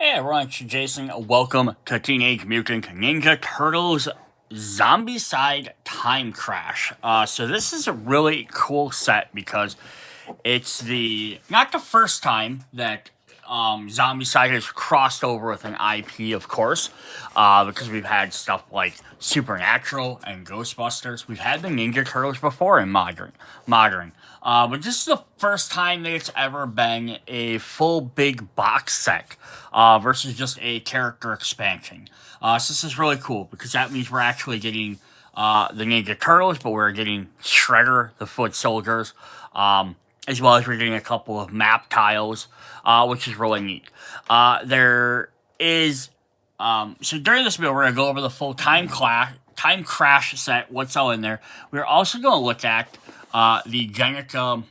Hey everyone, it's Jason. Welcome to Teenage Mutant Ninja Turtles Zombicide Timecrash. So this is a really cool set because it's not the first time that Zombicide has crossed over with an IP, of course, because we've had stuff like Supernatural and Ghostbusters. We've had the Ninja Turtles before in modern. But this is the first time that it's ever been a full big box set versus just a character expansion. So this is really cool because that means we're actually getting the Ninja Turtles, but we're getting Shredder, the Foot Soldiers, as well as we're getting a couple of map tiles, which is really neat. There is so during this video, we're gonna go over the full time crash set, what's all in there. We're also gonna look at the Genica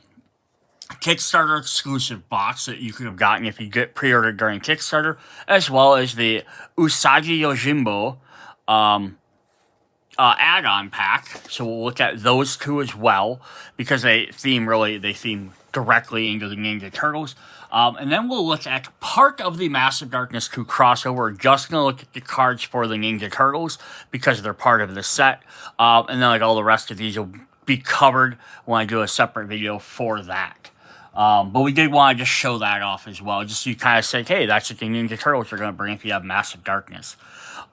Kickstarter exclusive box that you could have gotten if you get pre-ordered during Kickstarter, as well as the Usagi Yojimbo add-on pack. So we'll look at those two as well because they theme directly into the Ninja Turtles. And then we'll look at part of the Massive Darkness 2 crossover. We're just going to look at the cards for the Ninja Turtles because they're part of the set. And then like all the rest of these will be covered when I do a separate video for that. But we did want to just show that off as well, just so you kind of say, hey, that's what the Ninja Turtles are going to bring if you have Massive Darkness.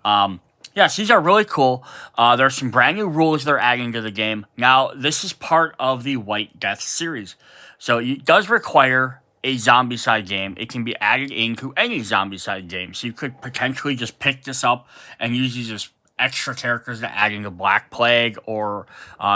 Yes, these are really cool. There's some brand new rules they're adding to the game. Now, this is part of the White Death series. So it does require a Zombicide game. It can be added into any Zombicide game. So you could potentially just pick this up and use these as extra characters to add into Black Plague or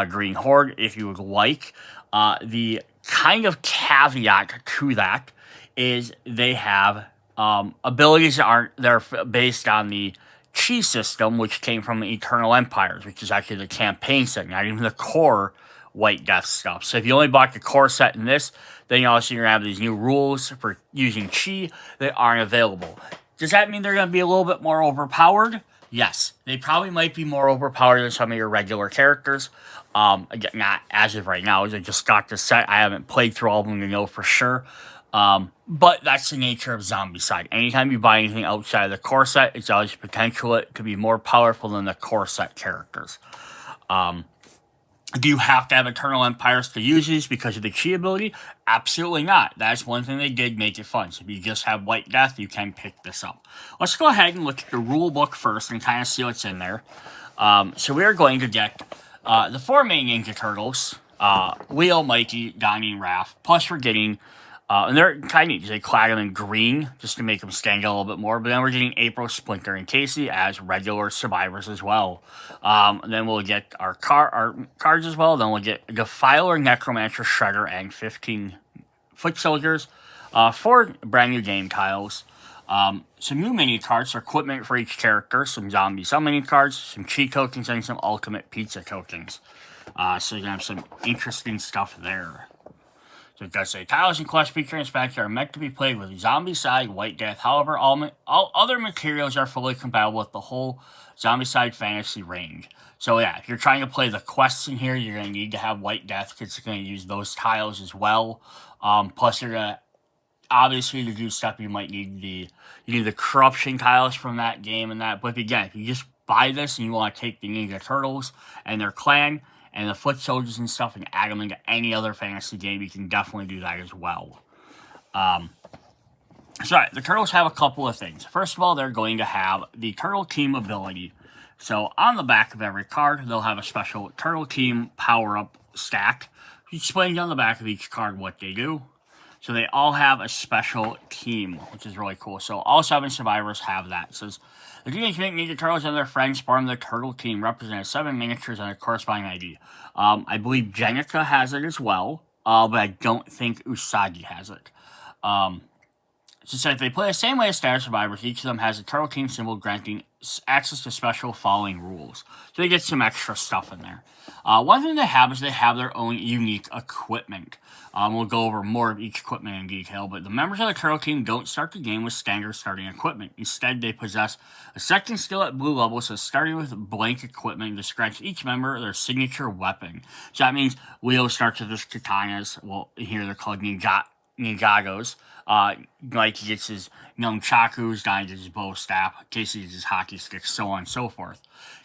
Green Horde if you would like. The kind of caveat to that is they have abilities that are based on the Chi system, which came from the Eternal Empires, which is actually the campaign set, not even the core White Death stuff. So if you only bought the core set in this, then you're also going to have these new rules for using Chi that aren't available. Does that mean they're going to be a little bit more overpowered? Yes. They probably might be more overpowered than some of your regular characters. Again, not as of right now, as I just got the set. I haven't played through all of them to know for sure. But that's the nature of Zombicide. Anytime you buy anything outside of the core set, it's always potential it could be more powerful than the core set characters. Do you have to have Eternal Empires to use these because of the Chi ability? Absolutely not. That's one thing they did make it fun. So if you just have White Death, you can pick this up. Let's go ahead and look at the rule book first and kind of see what's in there. So we are going to get the four main Ninja Turtles, Leo, Mikey, Donnie, and Raph. Plus we're getting... and they're kind of neat. They clad them in green just to make them stand out a little bit more. But then we're getting April, Splinter, and Casey as regular survivors as well. And then we'll get our cards as well. Then we'll get Defiler, Necromancer, Shredder, and 15 Foot Soldiers. 4 brand new game tiles. Some new mini cards, equipment for each character. Some zombie summoning cards, some Chi tokens, and some ultimate pizza tokens. So you're going to have some interesting stuff there. So it does say, tiles and quest features and packs are meant to be played with Zombicide, White Death. However, all other materials are fully compatible with the whole Zombicide fantasy range. So yeah, if you're trying to play the quests in here, you're going to need to have White Death because it's going to use those tiles as well. Plus, you're going to, obviously, to do stuff, you might need the corruption tiles from that game and that. But again, if you just buy this and you want to take the Ninja Turtles and their clan, and the Foot Soldiers and stuff, and add them into any other fantasy game, you can definitely do that as well. So the Turtles have a couple of things. First of all, they're going to have the Turtle Team ability. So on the back of every card, they'll have a special Turtle Team power-up stack. It explains on the back of each card what they do. So they all have a special team, which is really cool. So all 7 survivors have that. It says, the Teenage Mutant Ninja Turtles and their friends form the Turtle Team, representing 7 miniatures and a corresponding ID. I believe Genica has it as well, but I don't think Usagi has it. So it says they play the same way as standard survivors. Each of them has a Turtle Team symbol granting access to special following rules. So they get some extra stuff in there. One thing they have is they have their own unique equipment. We'll go over more of each equipment in detail, but the members of the Turtle Team don't start the game with standard starting equipment. Instead, they possess a second skill at blue level, so starting with blank equipment to scratch each member their signature weapon. So that means Leo starts with his katanas. Well, here they're called Ninjagos. Like he gets his nunchakus, Guy gets his bow staff, Casey gets his hockey stick, so on and so forth.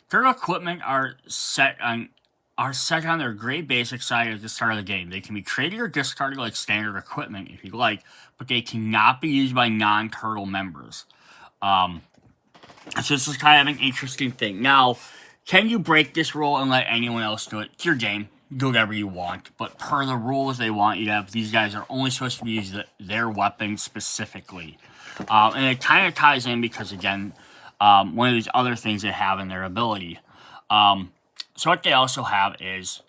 Turtle equipment are set on their gray basic side at the start of the game. They can be traded or discarded like standard equipment if you like, but they cannot be used by non-turtle members. So this is kind of an interesting thing. Now, can you break this rule and let anyone else do it? It's your game. Do whatever you want. But per the rules, they want you to have, these guys are only supposed to use their weapons specifically. And it kind of ties in because, again, one of these other things they have in their ability. So what they also have is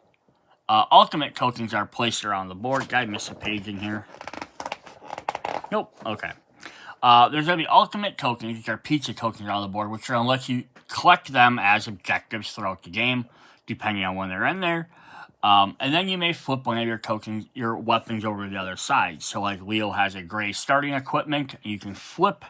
ultimate tokens are placed around the board. Did I miss a page in here? Nope. Okay. There's going to be ultimate tokens, which are pizza tokens on the board, which are going to let you collect them as objectives throughout the game, depending on when they're in there. And then you may flip one of your weapons over to the other side. So like Leo has a gray starting equipment, and you can flip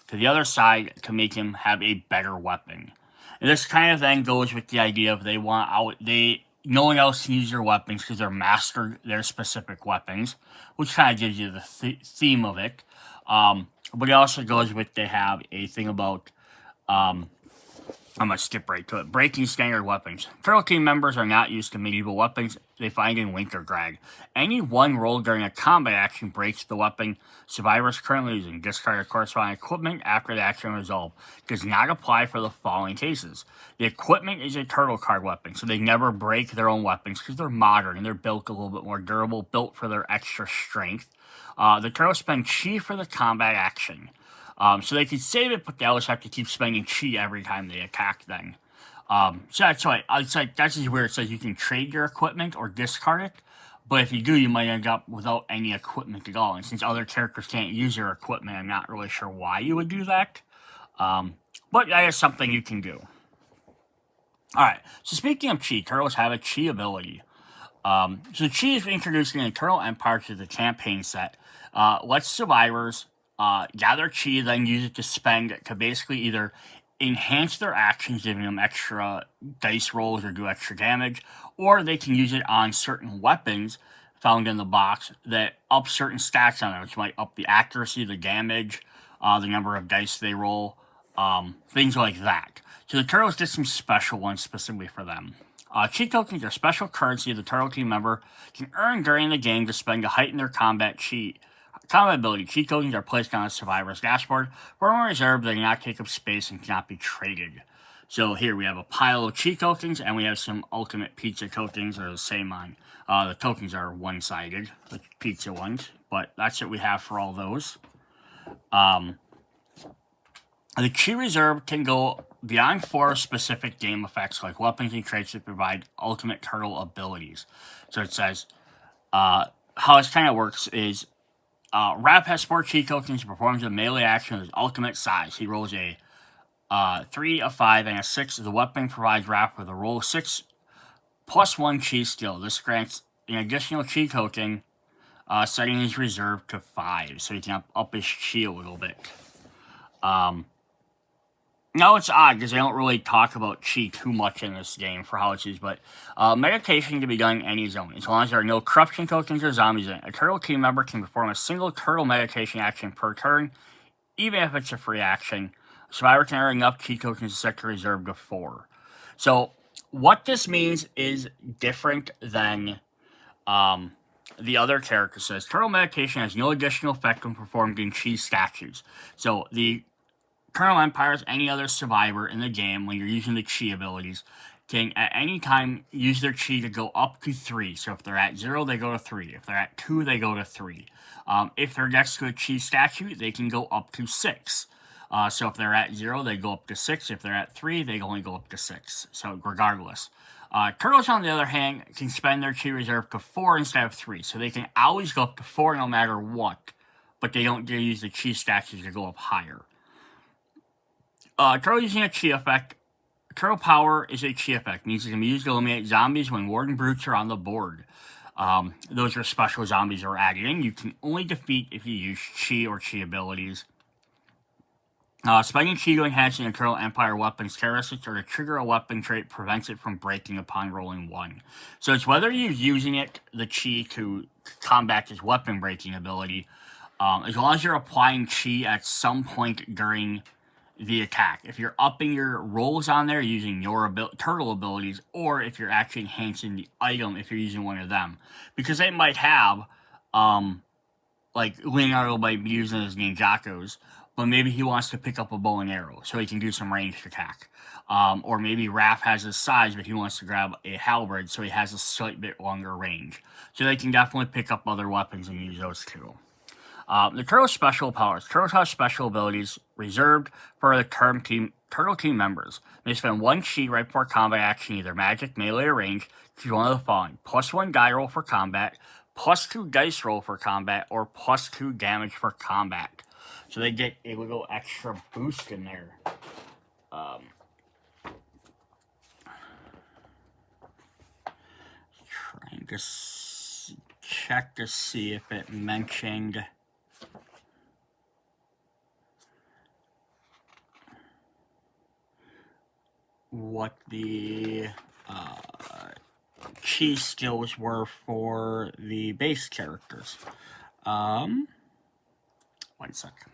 to the other side to make him have a better weapon. And this kind of then goes with the idea of no one else can use their weapons because they're mastered their specific weapons, which kind of gives you the theme of it. But it also goes with, they have a thing about, I'm going to skip right to it, breaking standard weapons. Turtle team members are not used to medieval weapons they find in Wink or Greg. Any one roll during a combat action breaks the weapon survivors currently using. Discard corresponding equipment after the action resolved. Does not apply for the following cases. The equipment is a turtle card weapon, so they never break their own weapons because they're modern and they're built a little bit more durable, built for their extra strength. The turtles spend chi for the combat action. So they can save it, but they always have to keep spending chi every time they attack then. So that's why, it's like, that's just where it says you can trade your equipment or discard it. But if you do, you might end up without any equipment at all. And since other characters can't use your equipment, I'm not really sure why you would do that. But that is something you can do. Alright, so speaking of chi, turtles have a chi ability. So chi is introduced in the Turtle Empire to the campaign set. Lets survivors gather chi, then use it to spend to basically either enhance their actions, giving them extra dice rolls or do extra damage, or they can use it on certain weapons found in the box that up certain stats on it, which might up the accuracy, the damage, the number of dice they roll, things like that. So the Turtles did some special ones specifically for them. Chi tokens are special currency the Turtle team member can earn during the game to spend to heighten their combat ability. Chi tokens are placed on a survivor's dashboard. For a reserve, they cannot take up space and cannot be traded. So here we have a pile of chi tokens, and we have some ultimate pizza tokens, or the same on. The tokens are one-sided, the pizza ones, but that's what we have for all those. The chi reserve can go beyond 4 specific game effects, like weapons and traits that provide ultimate turtle abilities. So it says, how this kind of works is, Rap has 4 chi tokens and performs a melee action with his ultimate size. He rolls a 3, a 5, and a 6. The weapon provides Rap with a roll of 6 plus 1 chi skill. This grants an additional chi token, setting his reserve to 5, so he can up his chi a little bit. Now it's odd because they don't really talk about chi too much in this game for how it's used, but meditation can be done in any zone. As long as there are no corruption tokens or zombies in it, a turtle team member can perform a single turtle meditation action per turn, even if it's a free action. A survivor can earn enough chi tokens to set the reserve to 4. So what this means is different than the other character says. Turtle meditation has no additional effect when performed in chi statues. So the Turtle Empires, any other survivor in the game, when you're using the chi abilities, can at any time use their chi to go up to 3. So if they're at 0, they go to 3. If they're at 2, they go to 3. If they're next to a chi statue, they can go up to 6. So if they're at 0, they go up to 6. If they're at 3, they only go up to 6. So regardless. Turtles, on the other hand, can spend their chi reserve to 4 instead of 3. So they can always go up to 4 no matter what. But they don't use the chi statues to go up higher. Turtle using a chi effect. Turtle power is a chi effect. Means it can be used to eliminate zombies when warden brutes are on the board. Those are special zombies that are added in. You can only defeat if you use chi or chi abilities. Spending chi to enhance an Eternal Empire weapon's characteristics or to trigger a weapon trait prevents it from breaking upon rolling 1. So it's whether you're using it, the chi, to combat his weapon breaking ability, as long as you're applying chi at some point during the attack. If you're upping your rolls on there using your turtle abilities, or if you're actually enhancing the item if you're using one of them. Because they might have, like Leonardo might be using his ninjakus, but maybe he wants to pick up a bow and arrow so he can do some ranged attack. Or maybe Raph has his size, but he wants to grab a halberd so he has a slight bit longer range. So they can definitely pick up other weapons and use those too. The Turtle special powers. Turtles have special abilities reserved for the Turtle team members. They spend 1 chi right before combat action, either magic, melee, or range. Choose one of the following: +1 die roll for combat, +2 dice roll for combat, or +2 damage for combat. So they get a little extra boost in there. Trying to check to see if it mentioned what the chi skills were for the base characters. 1 second.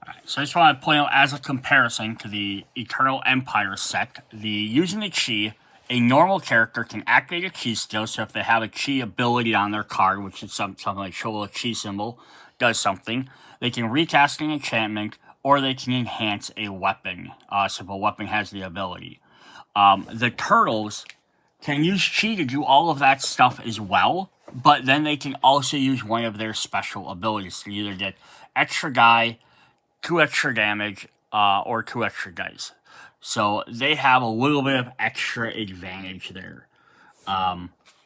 Alright, so I just want to point out, as a comparison to the Eternal Empire set, using the chi, a normal character can activate a chi skill. So if they have a chi ability on their card, which is something like show a chi symbol, does something, they can recast an enchantment, or they can enhance a weapon. So if a weapon has the ability. The turtles can use chi to do all of that stuff as well, but then they can also use one of their special abilities to either get extra die, 2 extra damage, or 2 extra dice. So they have a little bit of extra advantage there.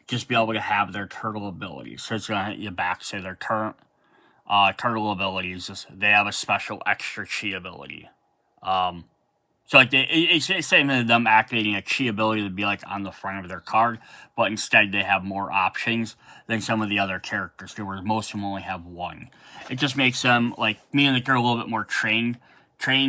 Just be able to have their turtle abilities. So it's going to hit you back, say their current turtle abilities. They have a special extra chi ability. So like it's the same as them activating a chi ability to be like on the front of their card, but instead they have more options than some of the other characters do, where most of them only have 1. It just makes them, like, meaning that they're a little bit more trained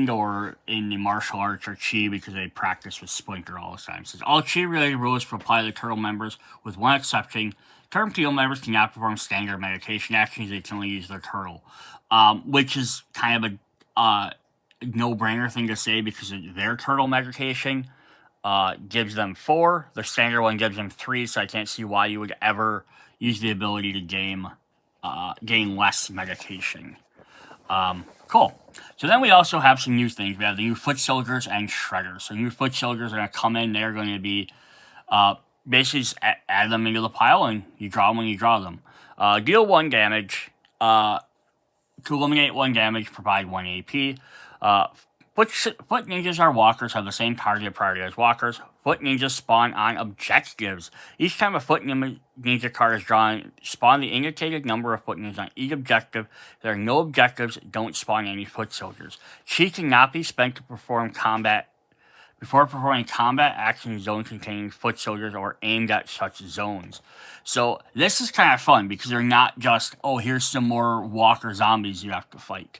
or in the martial arts or chi, because they practice with Splinter all the time. So all chi related rules apply to the turtle members, with one exception. Turtle team members cannot perform standard meditation actions. They can only use their turtle, which is kind of a no-brainer thing to say, because their turtle meditation gives them 4. The standard one gives them 3, so I can't see why you would ever use the ability to gain less meditation. Cool. So then we also have some new things. We have the new foot soldiers and shredders. So new foot soldiers are going to come in. They're going to be basically just add them into the pile, and you draw them when you draw them. Deal 1 damage. To eliminate 1 damage, provide 1 AP. Foot ninjas are walkers, have the same target priority as walkers. Foot ninjas spawn on objectives. Each time a foot ninja card is drawn, spawn the indicated number of foot ninjas on each objective. If there are no objectives, don't spawn any foot soldiers. Chi cannot be spent to perform combat before performing combat action zones containing foot soldiers or aimed at such zones. So this is kind of fun, because they're not just, oh, here's some more walker zombies you have to fight.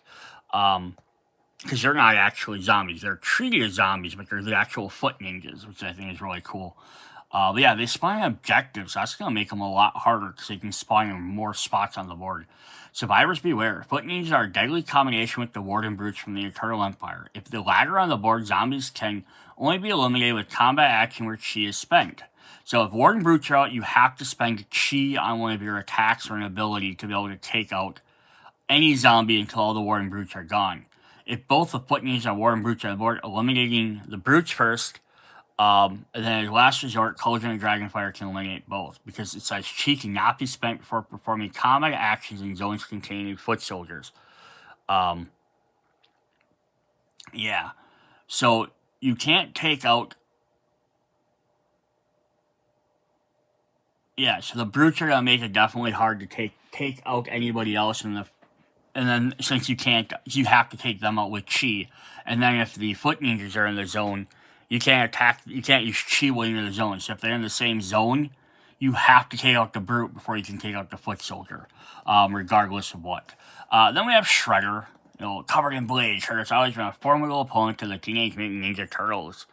Because they're not actually zombies. They're treated as zombies, but they're the actual foot ninjas, which I think is really cool. But yeah, they spawn objectives, so that's going to make them a lot harder, because they can spawn in more spots on the board. Survivors beware. Foot ninjas are a deadly combination with the Warden brutes from the Eternal Empire. If the latter on the board, zombies can only be eliminated with combat action where chi is spent. So if Warden brutes are out, you have to spend chi on one of your attacks or an ability to be able to take out any zombie until all the Warden brutes are gone. If both the foot ninjas and Warden brutes are on the board, eliminating the brutes first, and then as last resort, Cauldron and Dragonfire can eliminate both, because it says chi cannot be spent before performing combat actions in zones containing foot soldiers. Yeah. So you can't take out... Yeah, so the brutes are going to make it definitely hard to take out anybody else in the... And then, since you can't, you have to take them out with chi. And then if the foot ninjas are in the zone, you can't use chi when you're in the zone. So if they're in the same zone, you have to take out the brute before you can take out the foot soldier, regardless of what. Then we have Shredder. covered in blades. Turtle's always been a formidable opponent to the Teenage Mutant Ninja Turtles.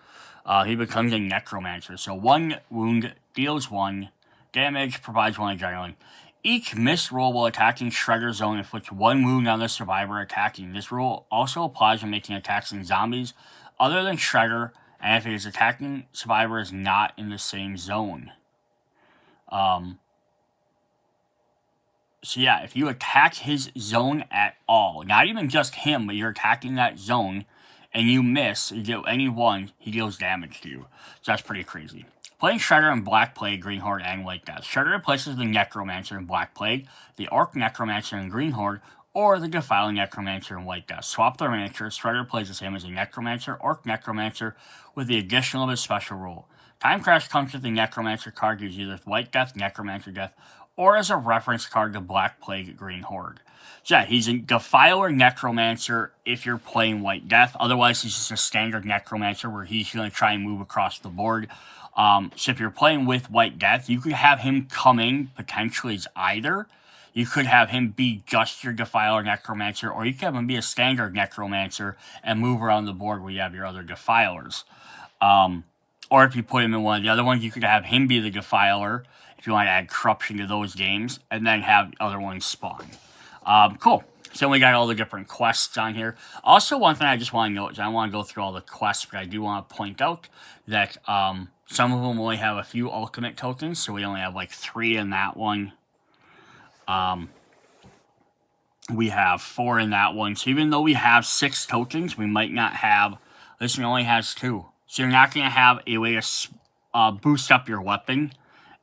He becomes a Necromancer. So 1 wound deals 1 damage, provides 1 adrenaline. Each missed roll while attacking Shredder's zone inflicts 1 wound on the survivor attacking. This rule also applies when making attacks on zombies other than Shredder, and if it is attacking survivor is not in the same zone. So yeah, if you attack his zone at all, not even just him, but you're attacking that zone, and you miss, you get any one, he deals damage to you. So that's pretty crazy. Playing Shredder in Black Plague, Green Horde, and White Death. Shredder replaces the Necromancer in Black Plague, the Orc Necromancer in Green Horde, or the Defiling Necromancer in White Death. Swap their miniatures. Shredder plays the same as a Necromancer, Orc Necromancer, with the addition of his special rule. Timecrash comes with the Necromancer card used either with White Death, Necromancer Death, or as a reference card to Black Plague, Green Horde. So yeah, he's a Defiler Necromancer if you're playing White Death. Otherwise, he's just a standard Necromancer where he's going to try and move across the board. So if you're playing with White Death, you could have him come in potentially as either. You could have him be just your Defiler Necromancer, or you could have him be a standard Necromancer and move around the board where you have your other Defilers. Or if you put him in one of the other ones, you could have him be the Defiler if you want to add corruption to those games, and then have the other ones spawn. Cool. So we got all the different quests on here. Also, one thing I just want to note is I don't want to go through all the quests, but I do want to point out that some of them only have a few ultimate tokens, so we only have like 3 in that one. We have 4 in that one. So even though we have 6 tokens, we might not have... This one only has 2. So you're not going to have a way to boost up your weapon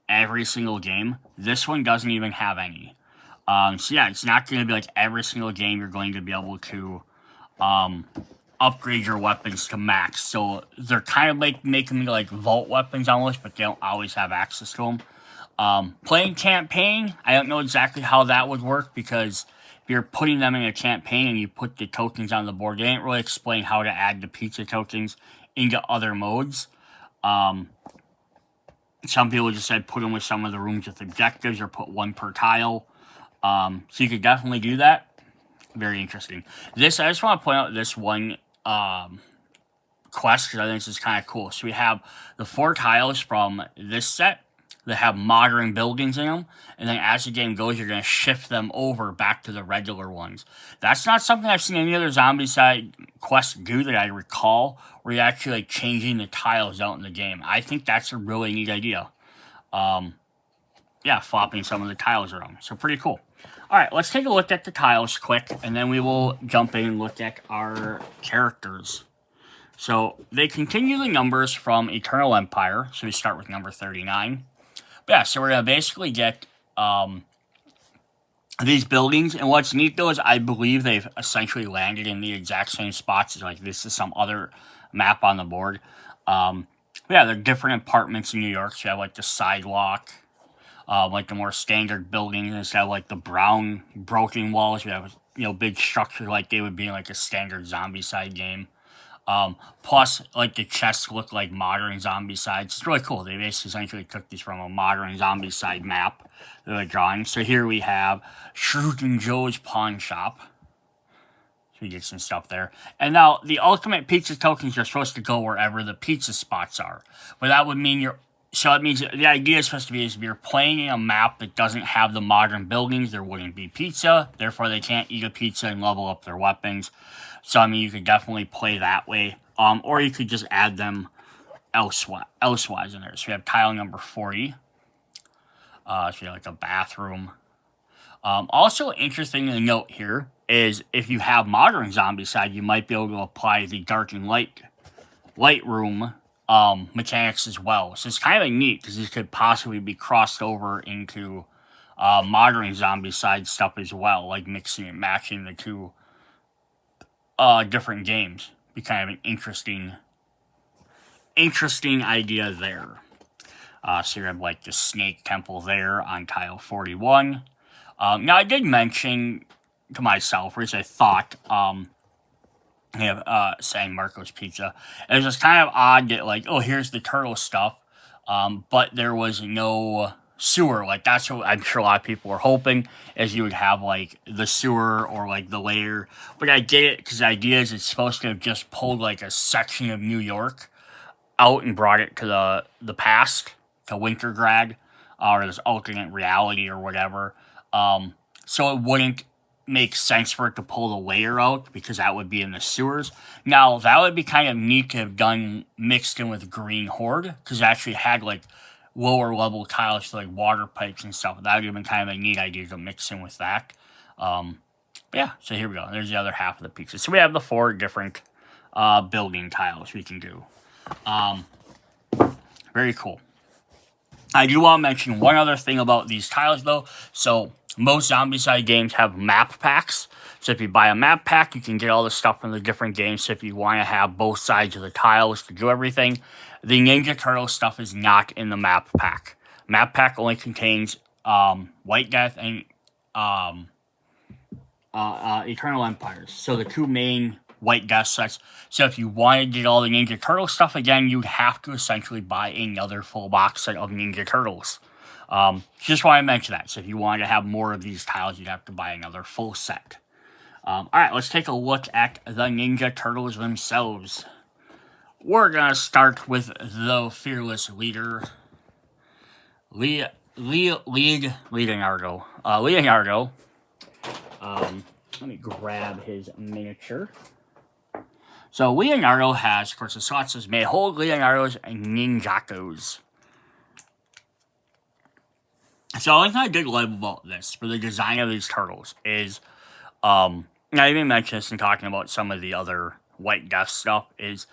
every single game. This one doesn't even have any. So yeah, it's not going to be like every single game you're going to be able to upgrade your weapons to max. So they're kind of like making them like vault weapons almost, but they don't always have access to them. Playing campaign, I don't know exactly how that would work, because if you're putting them in a campaign and you put the tokens on the board, they didn't really explain how to add the pizza tokens into other modes. Some people just said put them with some of the rooms with objectives, or put 1 per tile. So you could definitely do that. Very interesting. I just want to point out this one quest, because I think this is kind of cool. So we have the 4 tiles from this set that have modern buildings in them, and then as the game goes, you're going to shift them over back to the regular ones. That's not something I've seen any other Zombicide quests do that I recall, where you're actually like changing the tiles out in the game. I think that's a really neat idea. Yeah, flopping some of the tiles around. So pretty cool. Alright, let's take a look at the tiles quick, and then we will jump in and look at our characters. So they continue the numbers from Eternal Empire, so we start with number 39. But yeah, so we're going to basically get these buildings, and what's neat though is I believe they've essentially landed in the exact same spots as like this is some other map on the board. Yeah, they're different apartments in New York, so you have like the sidewalk, like the more standard buildings, instead of like the brown broken walls. We have, big structures like they would be in like a standard Zombicide game. Plus, like, the chests look like modern Zombicides. It's really cool. They basically essentially took these from a modern Zombicide map that they're drawing. So here we have Shooting Joe's Pawn Shop. So we get some stuff there. And now, the ultimate pizza tokens are supposed to go wherever the pizza spots are. But that would mean so it means the idea is supposed to be is if you're playing in a map that doesn't have the modern buildings, there wouldn't be pizza. Therefore, they can't eat a pizza and level up their weapons. So, I mean, you could definitely play that way. Or you could just add them elsewise in there. So we have tile number 40. So you have like a bathroom. Also interesting to note here is if you have modern Zombicide, you might be able to apply the dark and light room mechanics as well. So it's kind of neat, because this could possibly be crossed over into modern Zombicide stuff as well, like mixing and matching the two different games. Be kind of an interesting idea there. So you have like the Snake Temple there on tile 41. Now I did mention to myself, or at least I thought, I have San Marcos Pizza. It was just kind of odd that like, oh, here's the turtle stuff, but there was no sewer. Like, that's what I'm sure a lot of people were hoping, is you would have, like, the sewer or, like, the layer. But I get it, because the idea is it's supposed to have just pulled, like, a section of New York out and brought it to the past, to Wintergrad, or this alternate reality or whatever. So it wouldn't make sense for it to pull the layer out, because that would be in the sewers. Now, that would be kind of neat to have done mixed in with Green Horde, because it actually had, like, lower level tiles for, like, water pipes and stuff. That would have been kind of a neat idea to mix in with that. Yeah, so here we go. There's the other half of the pieces. So we have the 4 different building tiles we can do. Very cool. I do want to mention one other thing about these tiles, though. So most Zombicide games have map packs. So if you buy a map pack, you can get all the stuff from the different games. So if you want to have both sides of the tiles to do everything, the Ninja Turtle stuff is not in the map pack. Map pack only contains White Death and Eternal Empires. So the 2 main White Death sets. So if you want to get all the Ninja Turtle stuff again, you'd have to essentially buy another full box set of Ninja Turtles. Just want to mention that. So if you wanted to have more of these tiles, you'd have to buy another full set. Alright, let's take a look at the Ninja Turtles themselves. We're going to start with the fearless leader, Leonardo. Let me grab his miniature. So Leonardo has, of course, the slot says, may hold Leonardo's Ninjakos. So one thing I did love about this, for the design of these turtles, is, I even mentioned this in talking about some of the other White Death stuff, is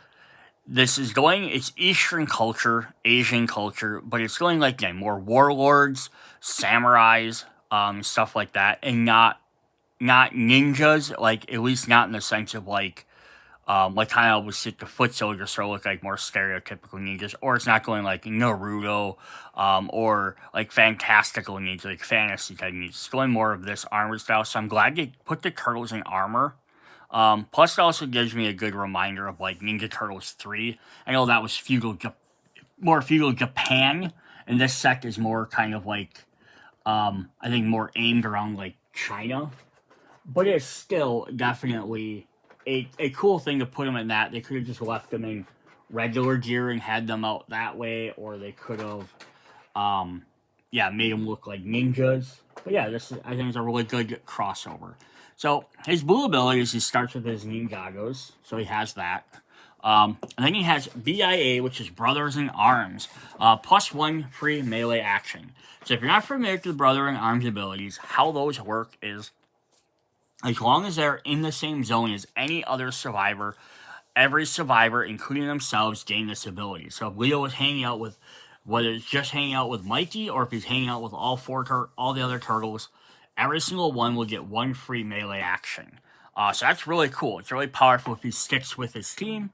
it's Eastern culture, Asian culture, but it's going, like, again, more warlords, samurais, stuff like that, and not ninjas, like, at least not in the sense of, like kind of with the foot soldiers sort of look like more stereotypical ninjas, or it's not going like Naruto, or like fantastical ninjas, like fantasy type ninjas. It's going more of this armored style, so I'm glad they put the turtles in armor. Plus it also gives me a good reminder of like Ninja Turtles 3. I know that was more feudal Japan, and this set is more kind of like, I think more aimed around like China. But it's still definitely a cool thing to put them in that. They could have just left them in regular gear and had them out that way, or they could have, made them look like ninjas. But yeah, I think, is a really good crossover. So his blue abilities, he starts with his Ninjagos, so he has that. And then he has BIA, which is Brothers in Arms, +1 free melee action. So if you're not familiar with the Brother in Arms abilities, how those work is, as long as they're in the same zone as any other survivor, every survivor, including themselves, gain this ability. So if Leo is hanging out with, whether it's just hanging out with Mikey, or if he's hanging out with all the other turtles, every single one will get 1 free melee action. So that's really cool. It's really powerful if he sticks with his team.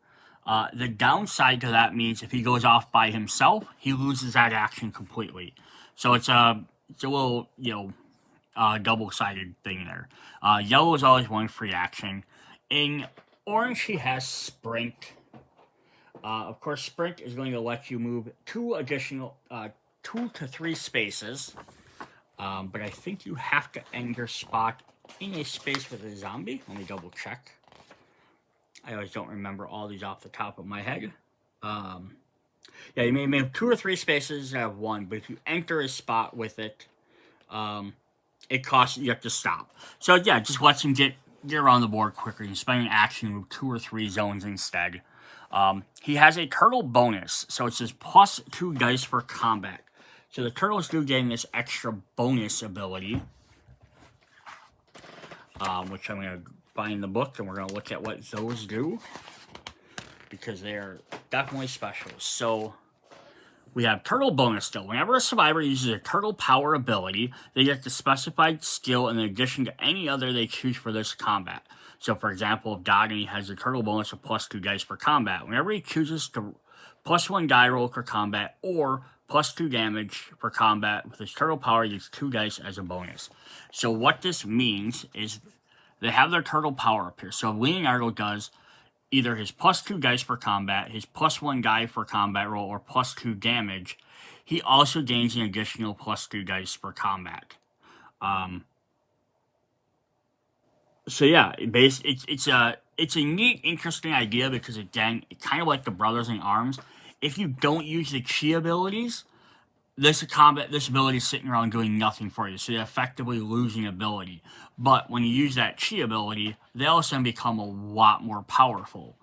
The downside to that means if he goes off by himself, he loses that action completely. So it's a little, double-sided thing there. Yellow is always 1 free action. In orange, he has Sprint. Of course, Sprint is going to let you move 2 to 3 spaces. But I think you have to end your spot in a space with a zombie. Let me double check. I always don't remember all these off the top of my head. You may move 2 or 3 spaces out of 1, but if you enter a spot with it, it costs you have to stop. So yeah, just lets him get around the board quicker. You spend an action move 2 or 3 zones instead. He has a turtle bonus, so it says +2 dice for combat. So the turtles do gain this extra bonus ability, which I'm going to find the book, and we're going to look at what those do, because they're definitely special. So we have turtle bonus still. Whenever a survivor uses a turtle power ability, they get the specified skill in addition to any other they choose for this combat. So for example, if Doggy has a turtle bonus of +2 dice for combat, whenever he chooses to +1 die roll for combat, or +2 damage for combat with his turtle power, he gets 2 dice as a bonus. So what this means is they have their turtle power up here. So if Leonardo does either his +2 dice for combat, his +1 die for combat roll, or +2 damage, he also gains an additional +2 dice for combat. So yeah, it's a neat, interesting idea because again, it's kind of like the Brothers in Arms. If you don't use the chi abilities, this ability is sitting around doing nothing for you, so you're effectively losing ability. But when you use that chi ability, they also become a lot more powerful.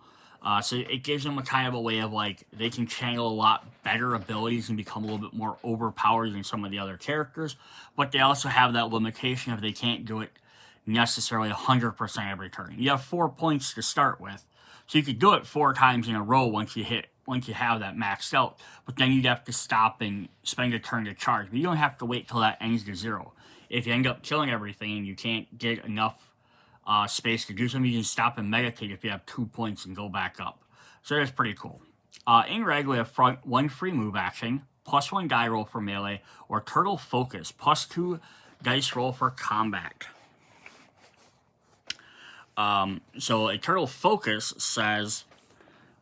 So it gives them a kind of a way of like they can channel a lot better abilities and become a little bit more overpowered than some of the other characters. But they also have that limitation of they can't do it necessarily 100% every turn. You have 4 points to start with, so you could do it 4 times in a row once you have that maxed out. But then you'd have to stop and spend a turn to charge. But you don't have to wait till that ends to 0. If you end up killing everything and you can't get enough space to do something, you can stop and meditate if you have 2 points and go back up. So that's pretty cool. In Reg, we have 1 free move action, +1 die roll for melee, or Turtle Focus, +2 dice roll for combat. So a Turtle Focus says,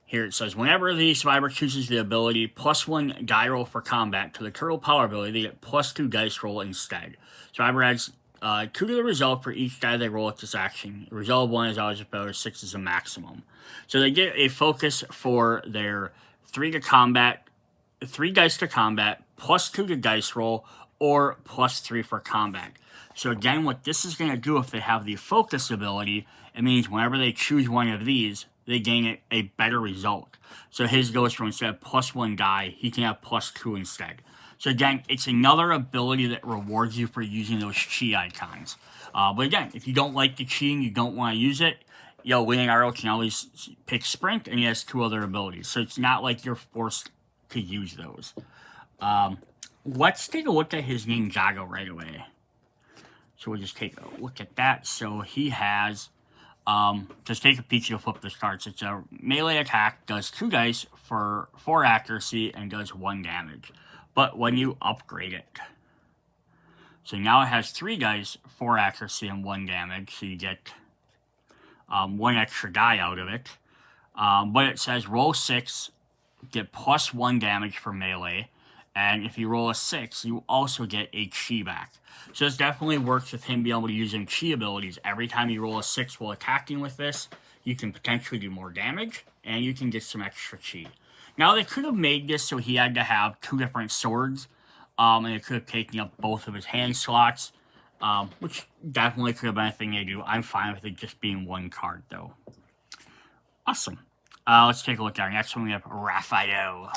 here it says, whenever the survivor chooses the ability +1 die roll for combat to the turtle power ability, they get +2 dice roll instead. Survivor adds 2 to the result for each die they roll at this action. The result of 1 is always better, 6 is a maximum. So they get a focus for their 3 dice to combat, +2 to dice roll, or +3 for combat. So again, what this is going to do if they have the focus ability, it means whenever they choose one of these, they gain a better result. So his goes from instead of +1 die, he can have +2 instead. So again, it's another ability that rewards you for using those chi icons. But again, if you don't like the chi and you don't want to use it, Leonardo can always pick Sprint, and he has 2 other abilities. So it's not like you're forced to use those. Let's take a look at his Ninjago right away. So we'll just take a look at that. So he has, just take a peek to flip the cards. It's a melee attack, does 2 dice for 4 accuracy, and does 1 damage. But when you upgrade it, so now it has 3 dice, 4 accuracy, and 1 damage, so you get 1 extra die out of it. But it says roll 6, get +1 damage for melee, and if you roll a 6, you also get a chi back. So this definitely works with him being able to use his chi abilities. Every time you roll a 6 while attacking with this, you can potentially do more damage, and you can get some extra chi. Now, they could have made this so he had to have 2 different swords, and it could have taken up both of his hand slots, which definitely could have been a thing they do. I'm fine with it just being 1 card, though. Awesome. Let's take a look at our next one. We have Raphael.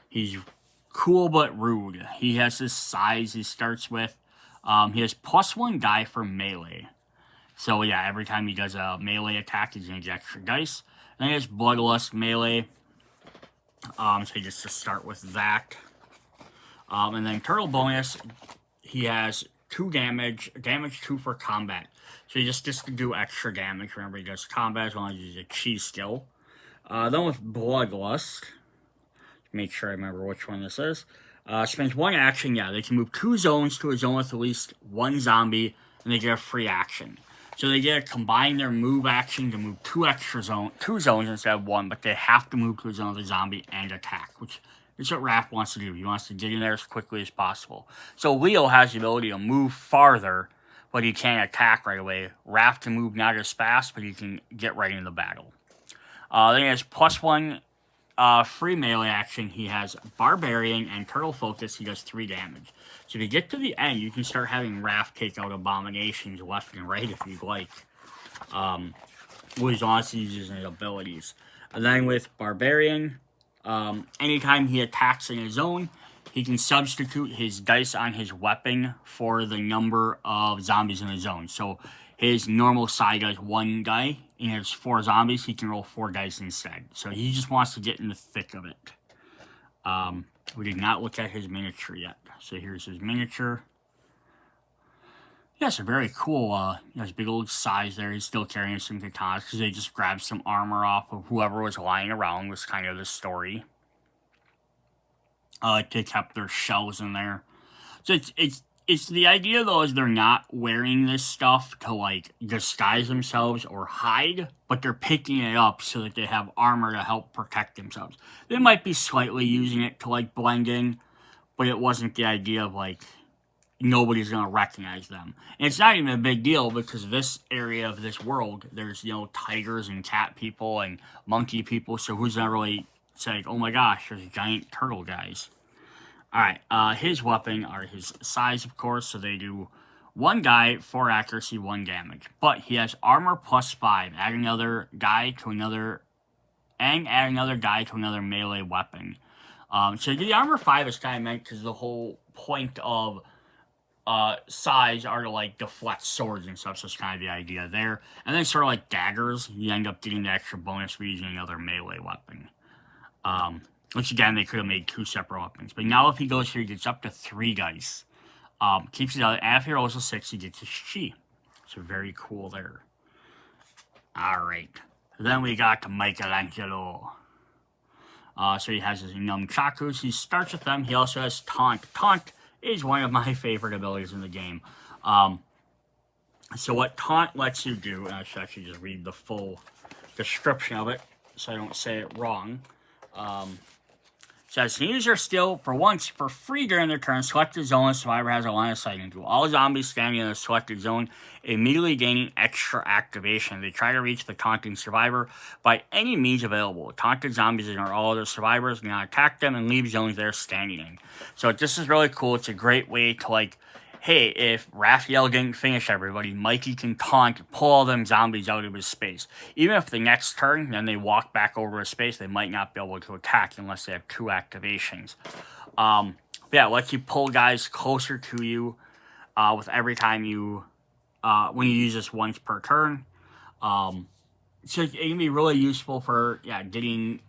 He's cool but rude. He has this size he starts with. He has +1 die for melee. So yeah, every time he does a melee attack, he's going to get extra dice. Then he has Bloodlust melee. So just to start with that. And then Turtle bonus, he has 2 damage 2 for combat. So he just to do extra damage whenever he does combat, as long as he's a chi skill. Then with Bloodlust, make sure I remember which one this is. Spends 1 action, they can move 2 zones to a zone with at least 1 zombie, and they get a free action. So they get to combine their move action to move 2 zones instead of 1, but they have to move to a zone with a zombie and attack, which is what Raph wants to do. He wants to get in there as quickly as possible. So Leo has the ability to move farther, but he can't attack right away. Raph can move not as fast, but he can get right into the battle. Then he has +1 free melee action. He has Barbarian and Turtle Focus. He does 3 damage. So if you get to the end, you can start having Raph take out abominations left and right if you'd like. As long as he uses his abilities. And then with Barbarian, anytime he attacks in a zone, he can substitute his dice on his weapon for the number of zombies in the zone. So his normal side does 1 die, and there's 4 zombies, he can roll 4 dice instead. So he just wants to get in the thick of it. We did not look at his miniature yet. So here's his miniature. Yeah, it's a very cool, his big old size there. He's still carrying some katanas because they just grabbed some armor off of whoever was lying around, was kind of the story. They kept their shells in there. So it's the idea, though, is they're not wearing this stuff to, like, disguise themselves or hide, but they're picking it up so that they have armor to help protect themselves. They might be slightly using it to, like, blend in, but it wasn't the idea of, like, nobody's going to recognize them. And it's not even a big deal because this area of this world, there's, you know, tigers and cat people and monkey people, so who's going to really say, like, oh my gosh, there's giant turtle guys. Alright, his weapon are his size, of course, so they do 1 guy, 4 accuracy, 1 damage. But he has armor plus 5, add another guy to another, and add another guy to another melee weapon. So the armor 5 is kind of meant because the whole point of size are to, like, deflect swords and stuff, so it's kind of the idea there. And then sort of like daggers, you end up getting the extra bonus for using another melee weapon. Which again, they could have made 2 separate weapons. But now if he goes here, he gets up to 3 dice. Keeps his other, and if he rolls a 6, he gets his chi. So very cool there. Alright. Then we got Michelangelo. So he has his nunchakus. He starts with them. He also has taunt. Taunt is one of my favorite abilities in the game. So what taunt lets you do, and I should actually just read the full description of it so I don't say it wrong. Says, use your skill for once for free during their turn. Select a zone the survivor has a line of sight into. All zombies standing in the selected zone immediately gaining extra activation. They try to reach the taunting survivor by any means available. Taunted zombies ignore all other survivors, do not attack them, and leave zones they're standing in. So this is really cool. It's a great way to, like, hey, if Raphael didn't finish everybody, Mikey can taunt, pull all them zombies out of his space. Even if the next turn, then they walk back over his space, they might not be able to attack unless they have 2 activations. Yeah, it lets you pull guys closer to you with every time you, when you use this once per turn. So it can be really useful for, yeah, getting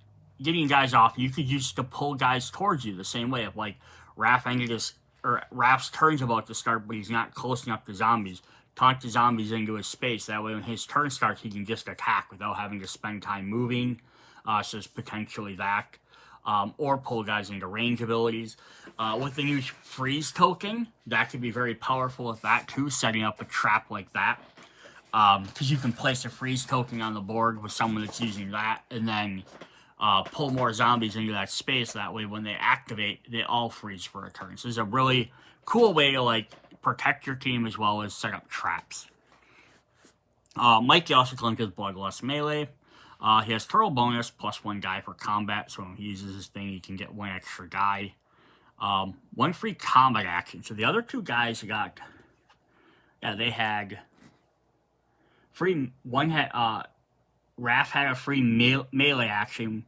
guys off. You could use it to pull guys towards you the same way. If, like, Raph's turn's about to start, but he's not close enough to zombies. Taunt the zombies into his space. That way, when his turn starts, he can just attack without having to spend time moving. So it's potentially that. Or pull guys into range abilities. With the new freeze token, that could be very powerful with that too, setting up a trap like that. Because you can place a freeze token on the board with someone that's using that, and then pull more zombies into that space. That way, when they activate, they all freeze for a turn. So it's a really cool way to, like, protect your team as well as set up traps. Mikey also claims his Bloodlust melee. He has turtle bonus plus 1 guy for combat. So when he uses his thing, he can get 1 extra guy. 1 free combat action. So the other 2 guys got, yeah, they had free. One had Raph had a free melee action.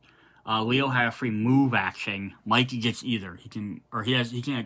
Leo had a free move action. Mikey gets either. He can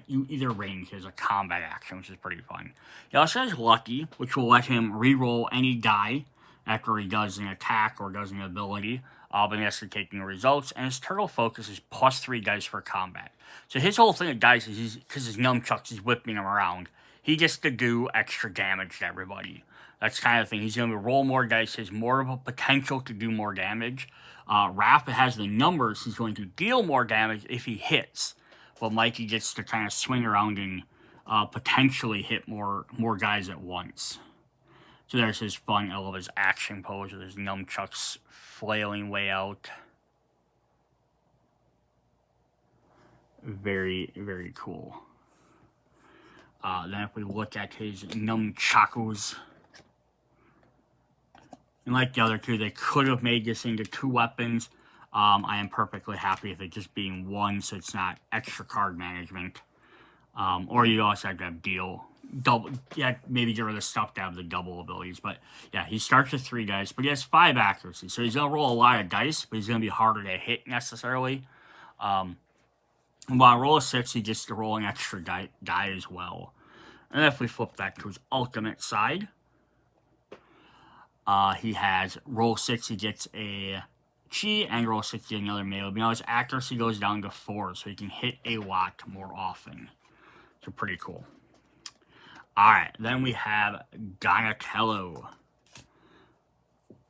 either range. He has a combat action, which is pretty fun. He also has Lucky, which will let him reroll any die after he does an attack or does an ability. But he has to take the results. And his turtle focus is plus 3 dice for combat. So his whole thing with dice is because his nunchucks is whipping him around. He gets to do extra damage to everybody. That's kind of the thing. He's going to roll more dice. He has more of a potential to do more damage. Raph has the numbers. He's going to deal more damage if he hits. But Mikey gets to kind of swing around and potentially hit more guys at once. So there's his fun. I love his action pose with his nunchucks flailing way out. Very, very cool. Then if we look at his nunchakus, and like the other 2, they could have made this into 2 weapons. I am perfectly happy with it just being 1, so it's not extra card management. Or you also have to have double, yeah, maybe get rid of the stuff to have the double abilities. But yeah, he starts with 3 dice, but he has 5 accuracy. So he's going to roll a lot of dice, but he's going to be harder to hit necessarily. And while I roll a 6, he gets to roll an extra die as well. And then if we flip back to his ultimate side, he has roll 6, he gets a chi, and roll 6, he gets another melee. But now his accuracy goes down to 4, so he can hit a lot more often. So pretty cool. Alright, then we have Donatello.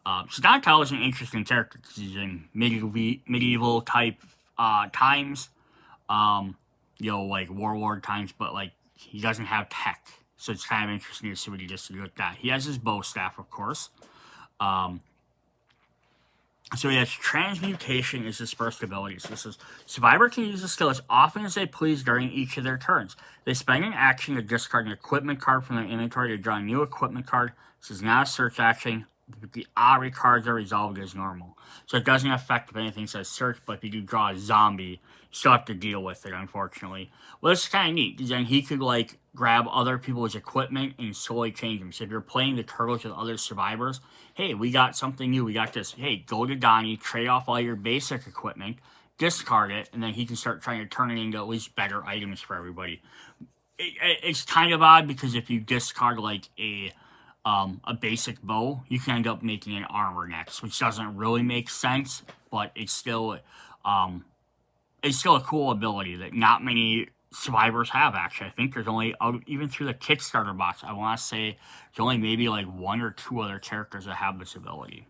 So Donatello is an interesting character because he's in medieval type times. You know, like warlord times, but like he doesn't have tech. So it's kind of interesting to see what he does to do with that. He has his bow staff, of course. So he has Transmutation is his first ability. So this is Survivor can use the skill as often as they please during each of their turns. They spend an action to discard an equipment card from their inventory to draw a new equipment card. This is not a search action. The Ari cards are resolved as normal. So it doesn't affect if anything says search, but if you do draw a zombie, you still have to deal with it, unfortunately. Well, it's kind of neat, because then he could, like, grab other people's equipment and slowly change them. So if you're playing the turtles with other survivors, hey, we got something new, we got this. Hey, go to Donnie, trade off all your basic equipment, discard it, and then he can start trying to turn it into at least better items for everybody. It's kind of odd, because if you discard, like, a basic bow, you can end up making an armor next, which doesn't really make sense, but it's still a cool ability that not many survivors have, actually. I think there's only, even through the Kickstarter box, I want to say there's only maybe like 1 or 2 other characters that have this ability.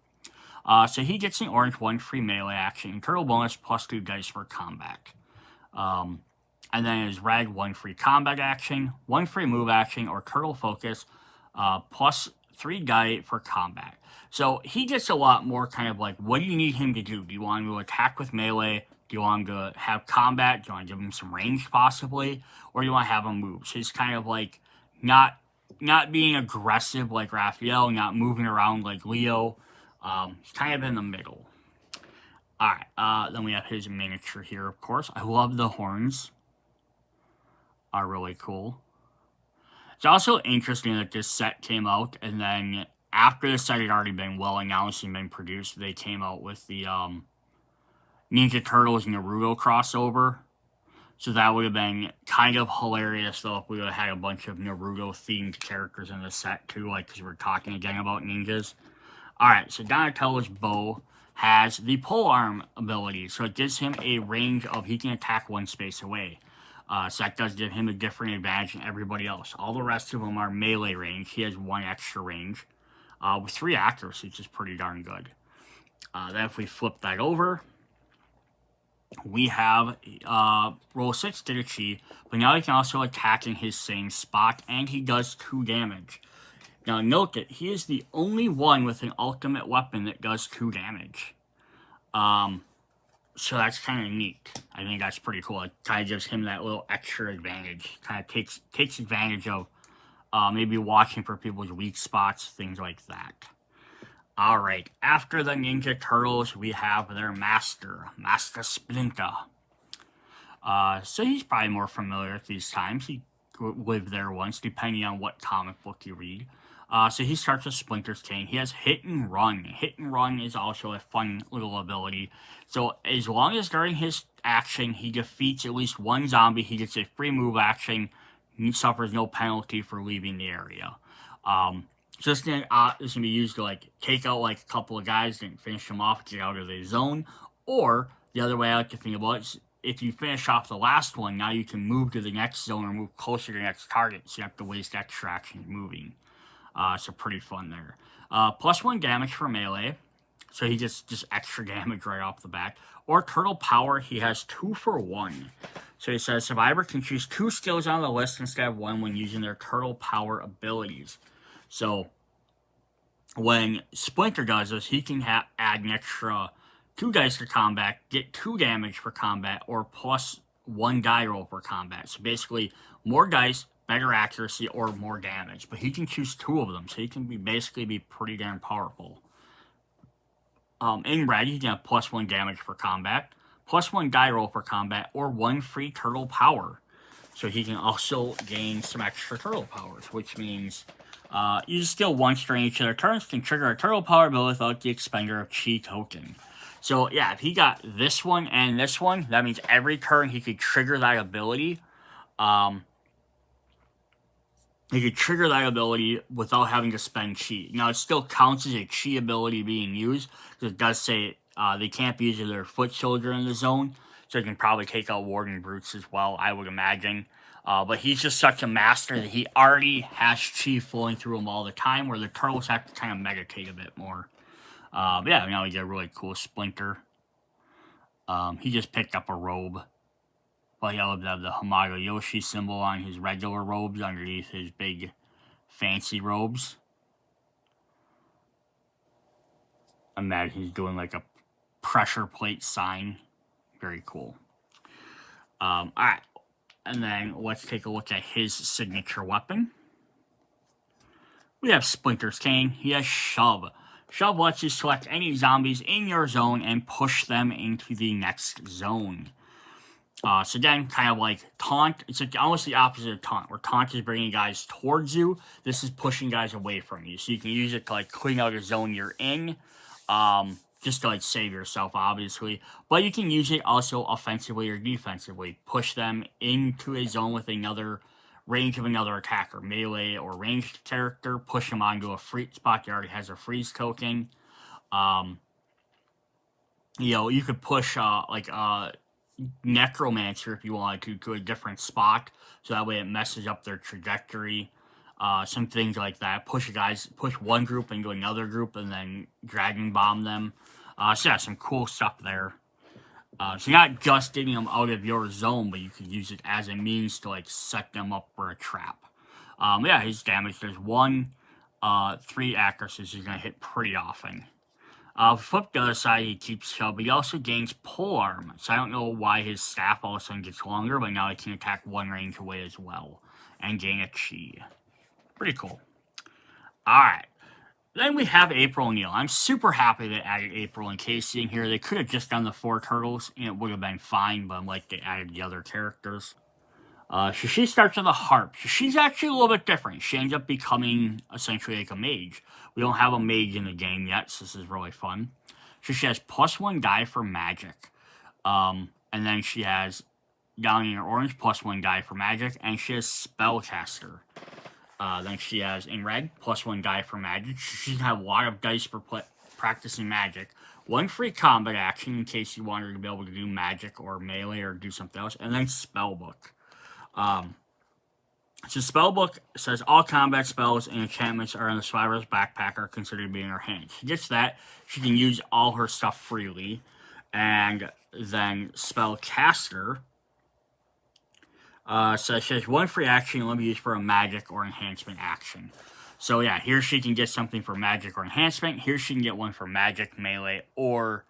So he gets an orange 1 free melee action, and turtle bonus +2 dice for combat. And then his red 1 free combat action, 1 free move action, or turtle focus, +3 die for combat. So he gets a lot more kind of like, what do you need him to do? Do you want him to attack with melee? Do you want him to have combat? Do you want to give him some range possibly? Or do you want to have him move? So he's kind of like not being aggressive like Raphael, not moving around like Leo. He's kind of in the middle. Alright, then we have his miniature here, of course. I love the horns. Are really cool. It's also interesting that this set came out, and then after the set had already been well announced and been produced, they came out with the Ninja Turtles Naruto crossover. So that would have been kind of hilarious, though, if we would have had a bunch of Naruto-themed characters in the set, too, like, because we're talking again about ninjas. Alright, so Donatello's bow has the polearm ability, so it gives him a range of, he can attack 1 space away. So that does give him a different advantage than everybody else. All the rest of them are melee range. He has 1 extra range with 3 accuracy, which is pretty darn good. Then if we flip that over, we have roll 6 did achieve, but now he can also attack in his same spot, and he does 2 damage. Now note that he is the only one with an ultimate weapon that does 2 damage. So that's kind of neat. I think that's pretty cool. It kind of gives him that little extra advantage. Kind of takes advantage of maybe watching for people's weak spots, things like that. Alright, after the Ninja Turtles, we have their master, Master Splinter. So he's probably more familiar at these times. He lived there once, depending on what comic book you read. So he starts with Splinter's Cane. He has Hit and Run. Hit and Run is also a fun little ability. So as long as during his action he defeats at least 1 zombie, he gets a free move action. He suffers no penalty for leaving the area. So this can be used to like take out like a couple of guys and finish them off, get out of the zone. Or the other way I like to think about it is if you finish off the last one, now you can move to the next zone or move closer to the next target, so you have to waste extra action moving. So pretty fun there. +1 damage for melee. So he gets just extra damage right off the bat. Or Turtle Power, he has 2 for 1. So he says, Survivor can choose 2 skills on the list instead of 1 when using their Turtle Power abilities. So when Splinter does this, he can add an extra 2 dice to combat, get 2 damage for combat, or +1 die roll for combat. So basically, more dice, better accuracy, or more damage. But he can choose 2 of them, so he can basically be pretty damn powerful. In red, he can have +1 damage for combat, +1 die roll for combat, or 1 free turtle power. So he can also gain some extra turtle powers, which means use a skill once during each of their turns can trigger a turtle power ability without the expender of chi token. So yeah, if he got this one and this one, that means every turn he could trigger that ability. He could trigger that ability without having to spend chi. Now, it still counts as a chi ability being used, because it does say they can't be used as their foot soldier in the zone, so they can probably take out Warden Brutes as well, I would imagine. But he's just such a master that he already has chi flowing through him all the time, where the turtles have to kind of meditate a bit more. But yeah, now we get a really cool Splinter. He just picked up a robe. But he'll have the Hamato Yoshi symbol on his regular robes underneath his big fancy robes. Imagine he's doing like a pressure plate sign. Very cool. Alright. And then let's take a look at his signature weapon. We have Splinter's Cane. He has Shove. Shove lets you select any zombies in your zone and push them into the next zone. So again, kind of like Taunt. It's like almost the opposite of Taunt, where Taunt is bringing guys towards you. This is pushing guys away from you. So you can use it to like clean out a zone you're in. Just to like save yourself, obviously. But you can use it also offensively or defensively. Push them into a zone with another range of another attacker, melee or ranged character. Push them onto a free spot that already has a freeze token. You could push Necromancer if you wanted to a different spot, so that way it messes up their trajectory. Some things like that. Push one group into another group and then Dragon Bomb them. So yeah, some cool stuff there. So you're not just getting them out of your zone, but you could use it as a means to like set them up for a trap. Yeah, his damage, there's 1, 3 accuracies he's going to hit pretty often. Flip the other side, he keeps Shove, but he also gains Polearm. So I don't know why his staff all of a sudden gets longer, but now he can attack 1 range away as well. And gain a Chi. Pretty cool. Alright. Then we have April O'Neil. I'm super happy they added April and Casey in here. They could have just done the 4 turtles, and it would have been fine, but I'm like, they added the other characters. So she starts with a harp. So she's actually a little bit different. She ends up becoming essentially like a mage. We don't have a mage in the game yet, so this is really fun. So she has +1 die for magic. And then she has, down in her orange, +1 die for magic, and she has spellcaster. Then she has, in red, +1 die for magic. She can have a lot of dice for practicing magic. 1 free combat action in case you want her to be able to do magic or melee or do something else. And then spellbook. So spellbook says all combat spells and enchantments are in the survivor's backpack are considered to be in her hand. She gets that. She can use all her stuff freely. And then spellcaster says she has 1 free action and let me use for a magic or enhancement action. So yeah, here she can get something for magic or enhancement. Here she can get 1 for magic, melee, or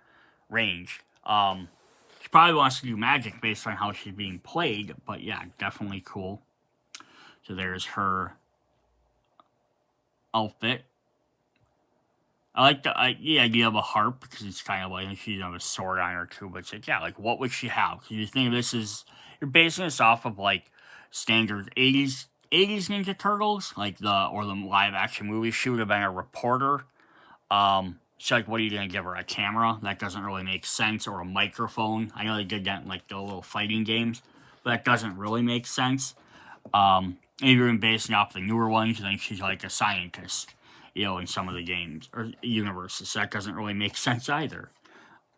range. She probably wants to do magic based on how she's being played, but yeah, definitely cool. So there's her outfit. I like the idea of a harp, because it's kind of like, she doesn't have a sword on her too, but it's like, yeah, like, what would she have? Because you think this is, you're basing this off of, like, standard 80s Ninja Turtles, like, the live-action movie. She would have been a reporter. So, like, what are you going to give her? A camera? That doesn't really make sense. Or a microphone. I know they did that in, like, the little fighting games, but that doesn't really make sense. Even basing off the newer ones, then she's, like, a scientist, in some of the games or universes. So that doesn't really make sense either.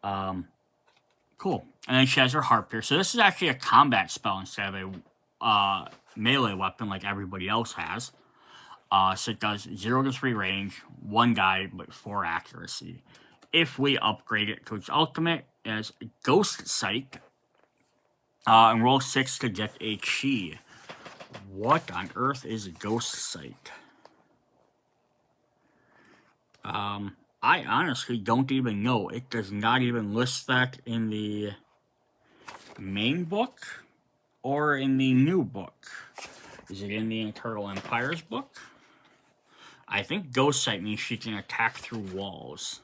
Cool. And then she has her harp here. So this is actually a combat spell instead of a melee weapon like everybody else has. So it does 0 to 3 range, 1 die, but 4 accuracy. If we upgrade it to its ultimate as Ghost Sight, and roll 6 to get a Chi. What on earth is Ghost Sight? I honestly don't even know. It does not even list that in the main book or in the new book. Is it in the Internal Empires book? I think Ghost Sight means she can attack through walls.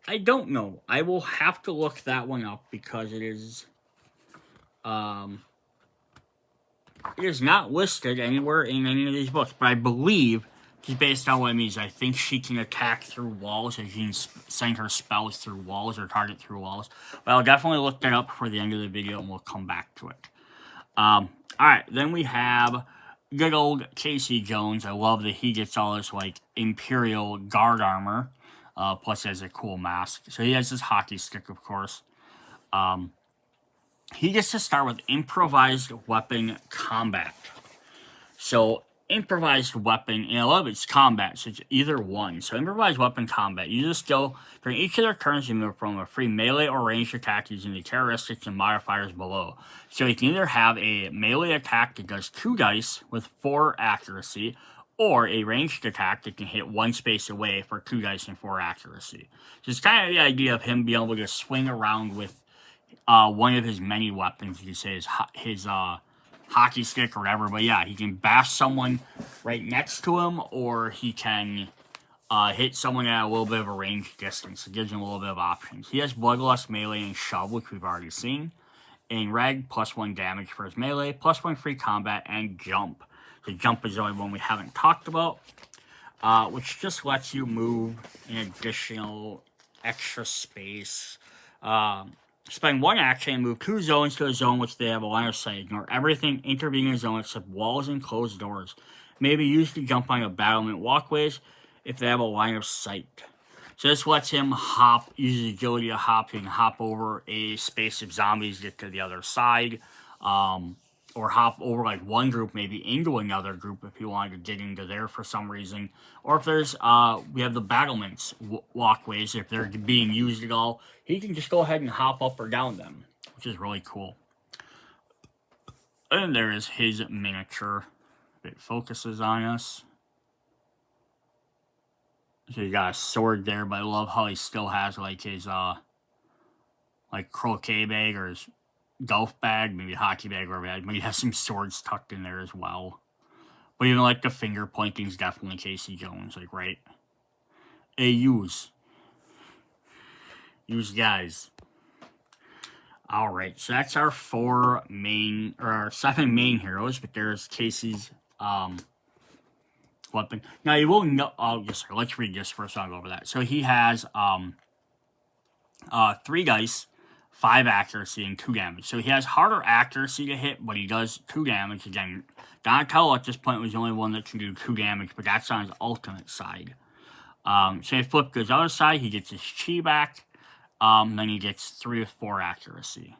I don't know. I will have to look that one up because it is not listed anywhere in any of these books, but I believe, just based on what it means, I think she can attack through walls, and she can send her spells through walls or target through walls. But I'll definitely look that up for the end of the video, and we'll come back to it. Alright, then we have good old Casey Jones. I love that he gets all this, like, Imperial Guard armor, plus he has a cool mask. So he has this hockey stick, of course. He gets to start with improvised weapon combat. So improvised weapon, and I love it's combat, so it's either one. So improvised weapon combat. Use a skill during each of their turns you move from a free melee or ranged attack using the characteristics and modifiers below. So you can either have a melee attack that does 2 dice with 4 accuracy, or a ranged attack that can hit one space away for 2 dice and 4 accuracy. So it's kind of the idea of him being able to swing around with one of his many weapons. You could say his hockey stick or whatever. But yeah, he can bash someone right next to him, or he can hit someone at a little bit of a range distance. It gives him a little bit of options. He has Bloodlust, Melee, and Shove, which we've already seen. In Reg, +1 damage for his melee, +1 free combat, and Jump. The Jump is the only one we haven't talked about, which just lets you move an additional extra space. Spend 1 action and move 2 zones to a zone which they have a line of sight. Ignore everything intervening in the zone except walls and closed doors. Maybe use to jump on battlement walkways if they have a line of sight. So this lets him use his agility to hop. He can hop over a space of zombies, get to the other side, or hop over like one group, maybe into another group if he wanted to get into there for some reason. Or if there's, we have the battlements walkways, if they're being used at all, he can just go ahead and hop up or down them, which is really cool. And there is his miniature. It focuses on us. So you got a sword there, but I love how he still has like his like croquet bag or his golf bag, maybe hockey bag or whatever. But he has some swords tucked in there as well. But even like the finger pointing is definitely Casey Jones, like right. Hey, use guys. Alright, so that's our 4 main, or our 7 main heroes, but there's Casey's weapon. Now you will know. Oh, yes, sir. Let's read this first. I'll go over that. So he has 3 dice, 5 accuracy, and 2 damage. So he has harder accuracy to hit, but he does 2 damage. Again, Donatello at this point was the only one that can do 2 damage, but that's on his ultimate side. So he flip goes other side, he gets his chi back. Then he gets 3 or 4 accuracy.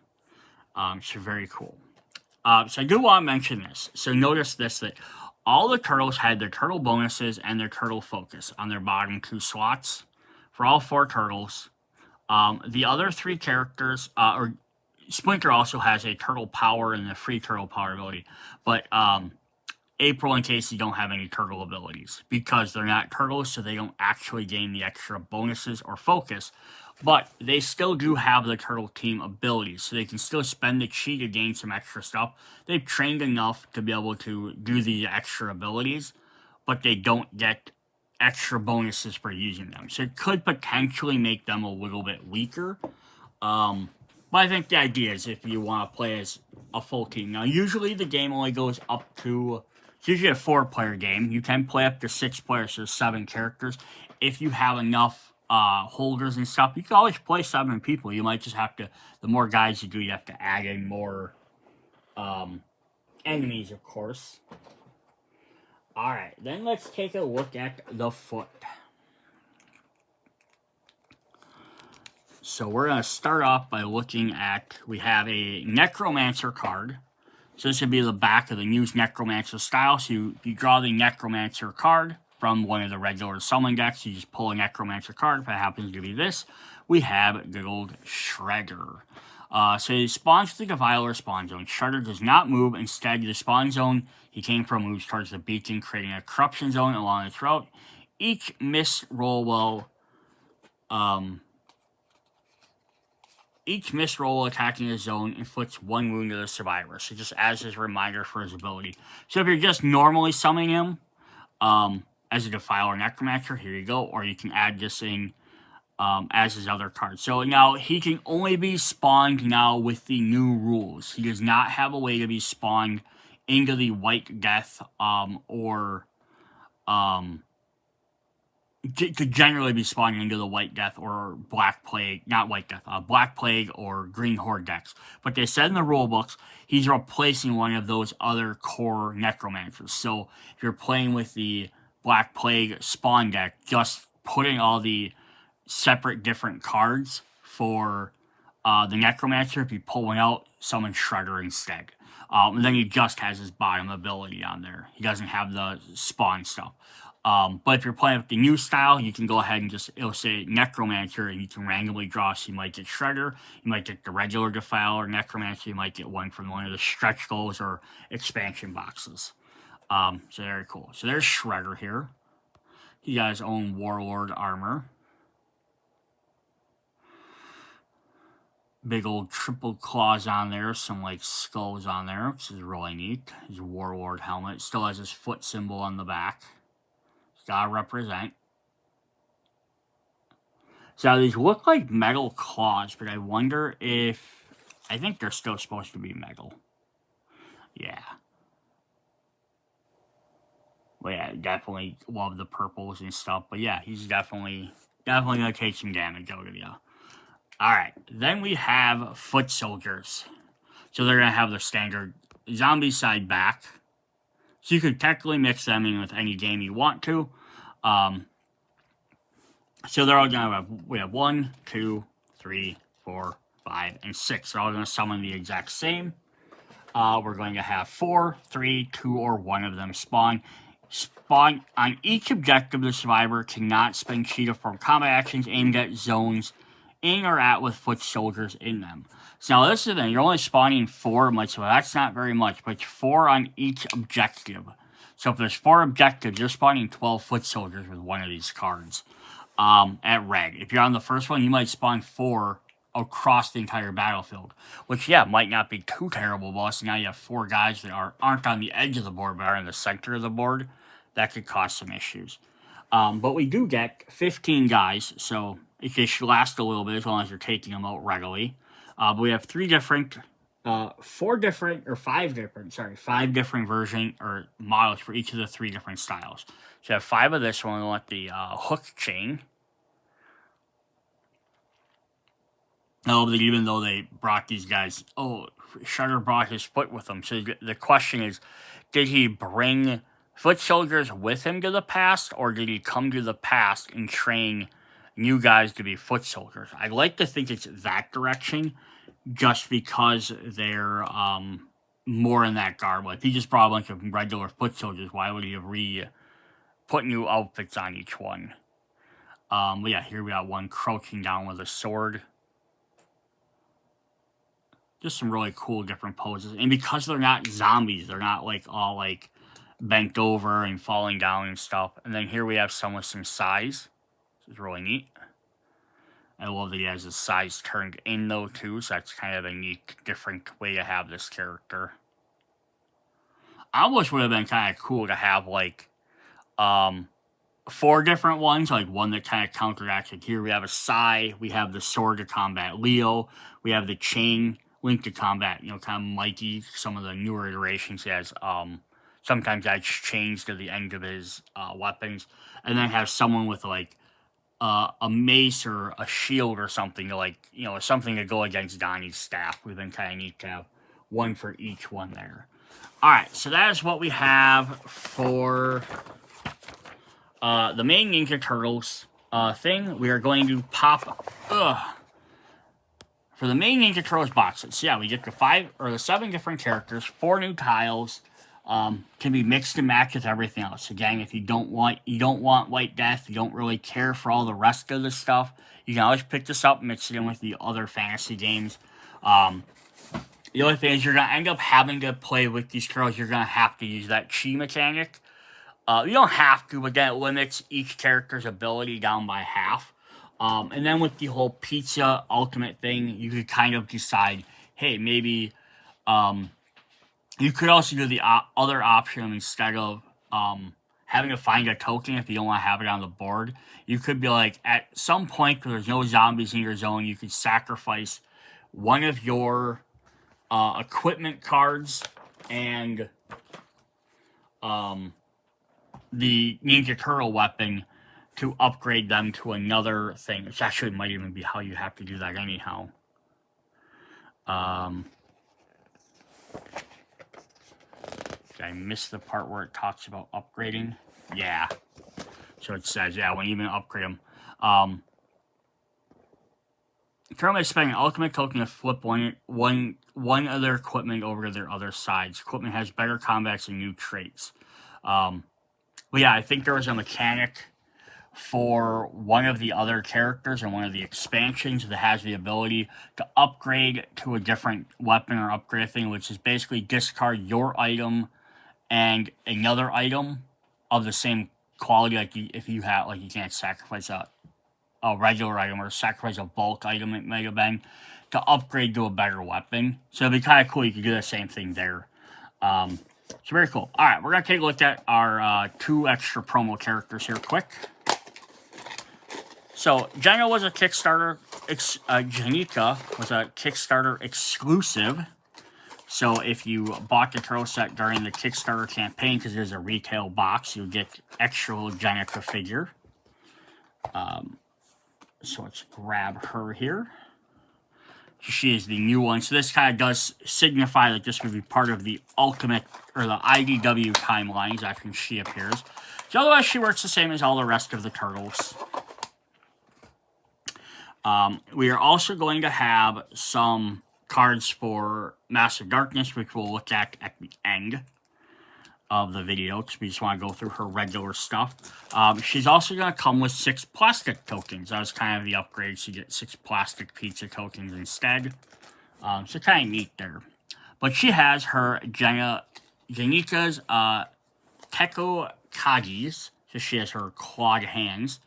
So very cool. So I do want to mention this. So notice this, that all the turtles had their turtle bonuses and their turtle focus on their bottom 2 slots for all 4 turtles. The other 3 characters, or Splinter also has a turtle power and the free turtle power ability, but April and Casey don't have any turtle abilities because they're not turtles, so they don't actually gain the extra bonuses or focus. But they still do have the turtle team abilities, so they can still spend the chi to gain some extra stuff. They've trained enough to be able to do the extra abilities, but they don't get extra bonuses for using them. So it could potentially make them a little bit weaker. But I think the idea is if you want to play as a full team. Now, usually the game only goes up to, it's usually a 4-player game. You can play up to 6 players, so 7 characters. If you have enough holders and stuff, you can always play 7 people. You might just have to, the more guys you do, you have to add in more enemies, of course. Alright, then let's take a look at the foot. So we're going to start off by looking at, we have a Necromancer card. So this would be the back of the new Necromancer style. So you draw the Necromancer card from one of the regular summon decks. You just pull a Necromancer card. If it happens to be this, we have good old Shredder. So he spawns to the Defiler spawn zone. Shredder does not move. Instead, the spawn zone he came from moves towards the beacon, creating a corruption zone along its route. Each miss roll will attacking the zone inflicts 1 wound to the survivor. So just as his reminder for his ability. So if you're just normally summoning him as a Defiler Necromancer, here you go. Or you can add this in as his other card. So now he can only be spawned now with the new rules. He does not have a way to be spawned into the White Death or to generally be spawning into the White Death or Black Plague, not White Death, Black Plague or Green Horde decks. But they said in the rulebooks, he's replacing one of those other core Necromancers. So if you're playing with the Black Plague spawn deck, just putting all the separate different cards for the Necromancer, if you pull one out, summon Shredder instead. And then he just has his bottom ability on there. He doesn't have the spawn stuff. But if you're playing with the new style, you can go ahead and just, it'll say Necromancer, and you can randomly draw. So you might get Shredder, you might get the regular Defiler Necromancer, you might get one from one of the stretch goals or expansion boxes. So very cool. So there's Shredder here. He got his own Warlord armor. Big old triple claws on there, some like skulls on there, which is really neat. His Warlord helmet still has his foot symbol on the back. He's gotta represent. So these look like metal claws, but I wonder if... I think they're still supposed to be metal. Yeah. Well, yeah, definitely love the purples and stuff. But yeah, he's definitely gonna take some damage out of you. Alright, then we have foot soldiers. So they're gonna have their standard Zombicide back. So you could technically mix them in with any game you want to. So they're all gonna have, we have 1, 2, 3, 4, 5, and 6. They're all gonna summon the exact same. We're going to have 4, 3, 2, or 1 of them spawn. Spawn on each objective. The survivor cannot spend chi to perform combat actions aimed at zones in or at with foot soldiers in them. So now this is the thing, you're only spawning 4, so that's not very much, but it's 4 on each objective. So if there's 4 objectives, you're spawning 12 foot soldiers with one of these cards at red. If you're on the first one, you might spawn 4 across the entire battlefield, which, yeah, might not be too terrible, boss. Now you have 4 guys that aren't on the edge of the board, but are in the center of the board. That could cause some issues. But we do get 15 guys, so it should last a little bit as long as you're taking them out regularly. But we have 5 different version or models for each of the 3 different styles. So you have 5 of this one. We want the hook chain. No, but even though they brought these guys, Shredder brought his foot with him. So the question is, did he bring foot soldiers with him to the past, or did he come to the past and train new guys to be foot soldiers? I'd like to think it's that direction, just because they're more in that garb. Like, if he just brought a bunch of regular foot soldiers, why would he have put new outfits on each one? But yeah, here we got one crouching down with a sword. Just some really cool different poses. And because they're not zombies, they're not like all like bent over and falling down and stuff. And then here we have some with some size. This is really neat. I love that he has his size turned in though too, so that's kind of a neat, different way to have this character. I almost would have been kind of cool to have like 4 different ones, like one that kind of counteracts. Like here we have a Sai, we have the sword to combat Leo, we have the chain Link to combat, kind of Mikey. Some of the newer iterations he has, sometimes that's changed to the end of his weapons, and then have someone with like a mace or a shield or something to like, something to go against Donnie's staff. We've been kind of neat to have one for each one there. All right, so that is what we have for the main Ninja Turtles thing. We are going to pop. For the main Ninja Turtles boxes, yeah, we get the 7 different characters, 4 new tiles, can be mixed and matched with everything else. Again, if you don't want White Death, you don't really care for all the rest of the stuff, you can always pick this up and mix it in with the other fantasy games. The only thing is you're going to end up having to play with these turtles. You're going to have to use that chi mechanic. You don't have to, but that limits each character's ability down by half. And then with the whole pizza ultimate thing, you could kind of decide, hey, maybe you could also do the other option instead of having to find a token if you don't want to have it on the board. You could be like, at some point, where there's no zombies in your zone, you could sacrifice one of your equipment cards and the Ninja Turtle weapon to upgrade them to another thing, which actually might even be how you have to do that anyhow. Did I miss the part where it talks about upgrading? Yeah. So it says, yeah, when you even upgrade them. Currently spending an ultimate token to flip one of their equipment over to their other sides. Equipment has better combats and new traits. But yeah, I think there was a mechanic for one of the other characters and one of the expansions that has the ability to upgrade to a different weapon or upgrade thing, which is basically discard your item and another item of the same quality. Like if you have, like, you can't sacrifice a regular item or sacrifice a bulk item, it might have been, to upgrade to a better weapon. So it'd be kind of cool. You could do the same thing there. It's very cool. All right, we're gonna take a look at our 2 extra promo characters here, quick. So Jenna was a Kickstarter. Janika was a Kickstarter exclusive. So if you bought the turtle set during the Kickstarter campaign, because there's a retail box, you'll get extra little Janika figure. So let's grab her here. She is the new one. So this kind of does signify that this would be part of the Ultimate, or the IDW timelines after she appears. So otherwise, she works the same as all the rest of the turtles. We are also going to have some cards for Massive Darkness, which we'll look at the end of the video, because we just want to go through her regular stuff. She's also going to come with 6 plastic tokens. That was kind of the upgrade. She gets 6 plastic pizza tokens instead. So kind of neat there. But she has her Janika's Teko Kagis. So she has her clawed hands.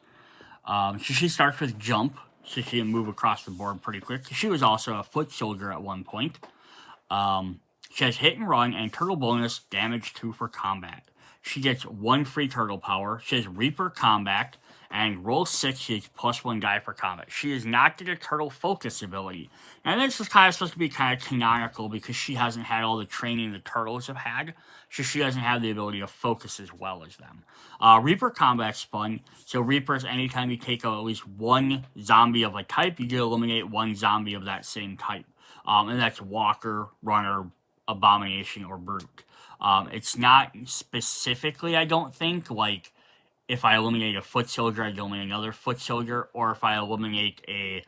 So she starts with jump, so she can move across the board pretty quick. She was also a foot soldier at one point. She has hit and run and turtle bonus, damage 2 for combat. She gets 1 free turtle power. She has Reaper combat, and roll 6, she gets +1 die for combat. She does not get a turtle focus ability. And this is kind of supposed to be kind of canonical because she hasn't had all the training the turtles have had, so she doesn't have the ability to focus as well as them. Reaper combat's fun. So Reapers, anytime you take out at least 1 zombie of a type, you get to eliminate 1 zombie of that same type. And that's Walker, Runner, Abomination, or Brute. It's not specifically, I don't think, like, if I eliminate a foot soldier, I eliminate another foot soldier, or if I eliminate a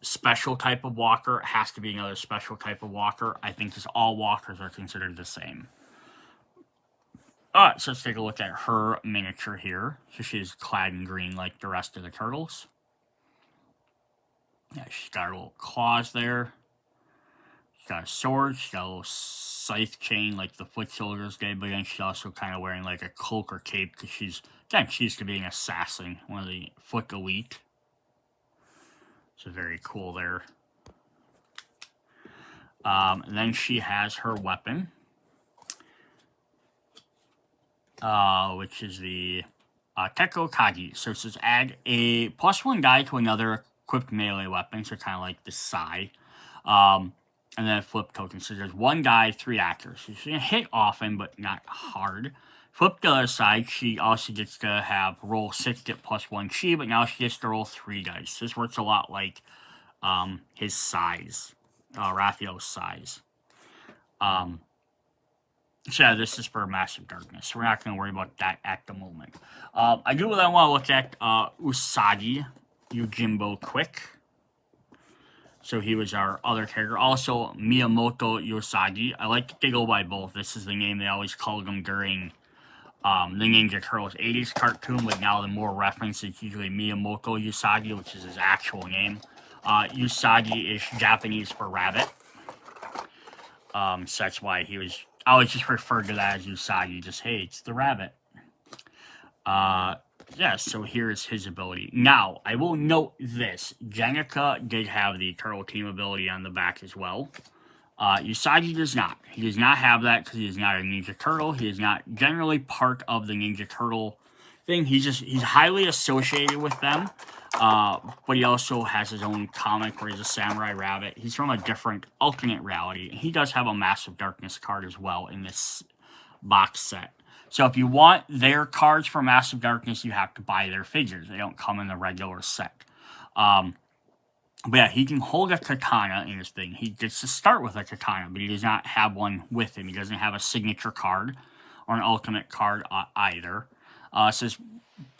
special type of walker, it has to be another special type of walker. I think just all walkers are considered the same. Alright, so let's take a look at her miniature here. So she's clad in green like the rest of the turtles. Yeah, she's got her little claws there. She's got a sword, she's got a little scythe chain like the foot soldiers did, but then she's also kind of wearing like a cloak or cape because she's used to being an assassin, one of the foot elite. So very cool there. And then she has her weapon, which is the Teko Kagi. So it says add a +1 die to another equipped melee weapon, so kind of like the Sai. And then a flip token. So there's 1 die, 3 accuracy. She's going to hit often, but not hard. Flip the other side, she also gets to have roll 6, get +1 chi, but now she gets to roll 3 dice. This works a lot like his size, Raphael's size. So yeah, this is for Massive Darkness. We're not going to worry about that at the moment. I do want to look at Usagi Yojimbo quick. So he was our other character. Also, Miyamoto Yosagi. I like that they go by both. This is the name they always called him during the Ninja Turtles 80s cartoon, but now the more reference is usually Miyamoto Yosagi, which is his actual name. Usagi is Japanese for rabbit. So that's why he was... I always just referred to that as Usagi. Just, hey, it's the rabbit. Yeah, so here's his ability. Now, I will note this. Janika did have the Turtle Team ability on the back as well. Usagi does not. He does not have that because he is not a Ninja Turtle. He is not generally part of the Ninja Turtle thing. He's highly associated with them. But he also has his own comic where he's a samurai rabbit. He's from a different alternate reality. He does have a Massive Darkness card as well in this box set. So if you want their cards for Massive Darkness, you have to buy their figures. They don't come in the regular set. But yeah, he can hold a katana in his thing. He gets to start with a katana, but he does not have one with him. He doesn't have a signature card or an ultimate card either. It says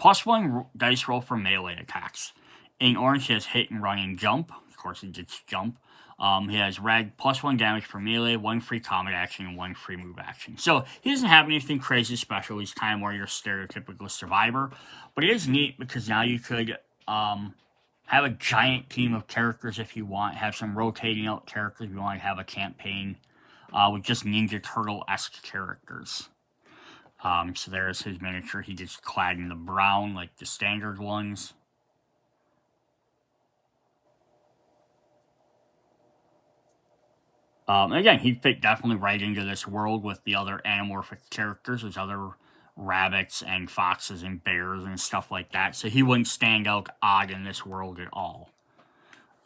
+1 dice roll for melee attacks. In orange, he has hit and run and jump. Of course, he gets jump. He has red, +1 damage for melee, 1 free combat action, and 1 free move action. So he doesn't have anything crazy special. He's kind of more your stereotypical survivor. But it is neat because now you could have a giant team of characters if you want. Have some rotating out characters if you want to have a campaign. with just Ninja Turtle-esque characters. So there's his miniature. He gets clad in the brown, like the standard ones. Again, he'd fit definitely right into this world with the other anamorphic characters. There's other rabbits and foxes and bears and stuff like that. So he wouldn't stand out odd in this world at all.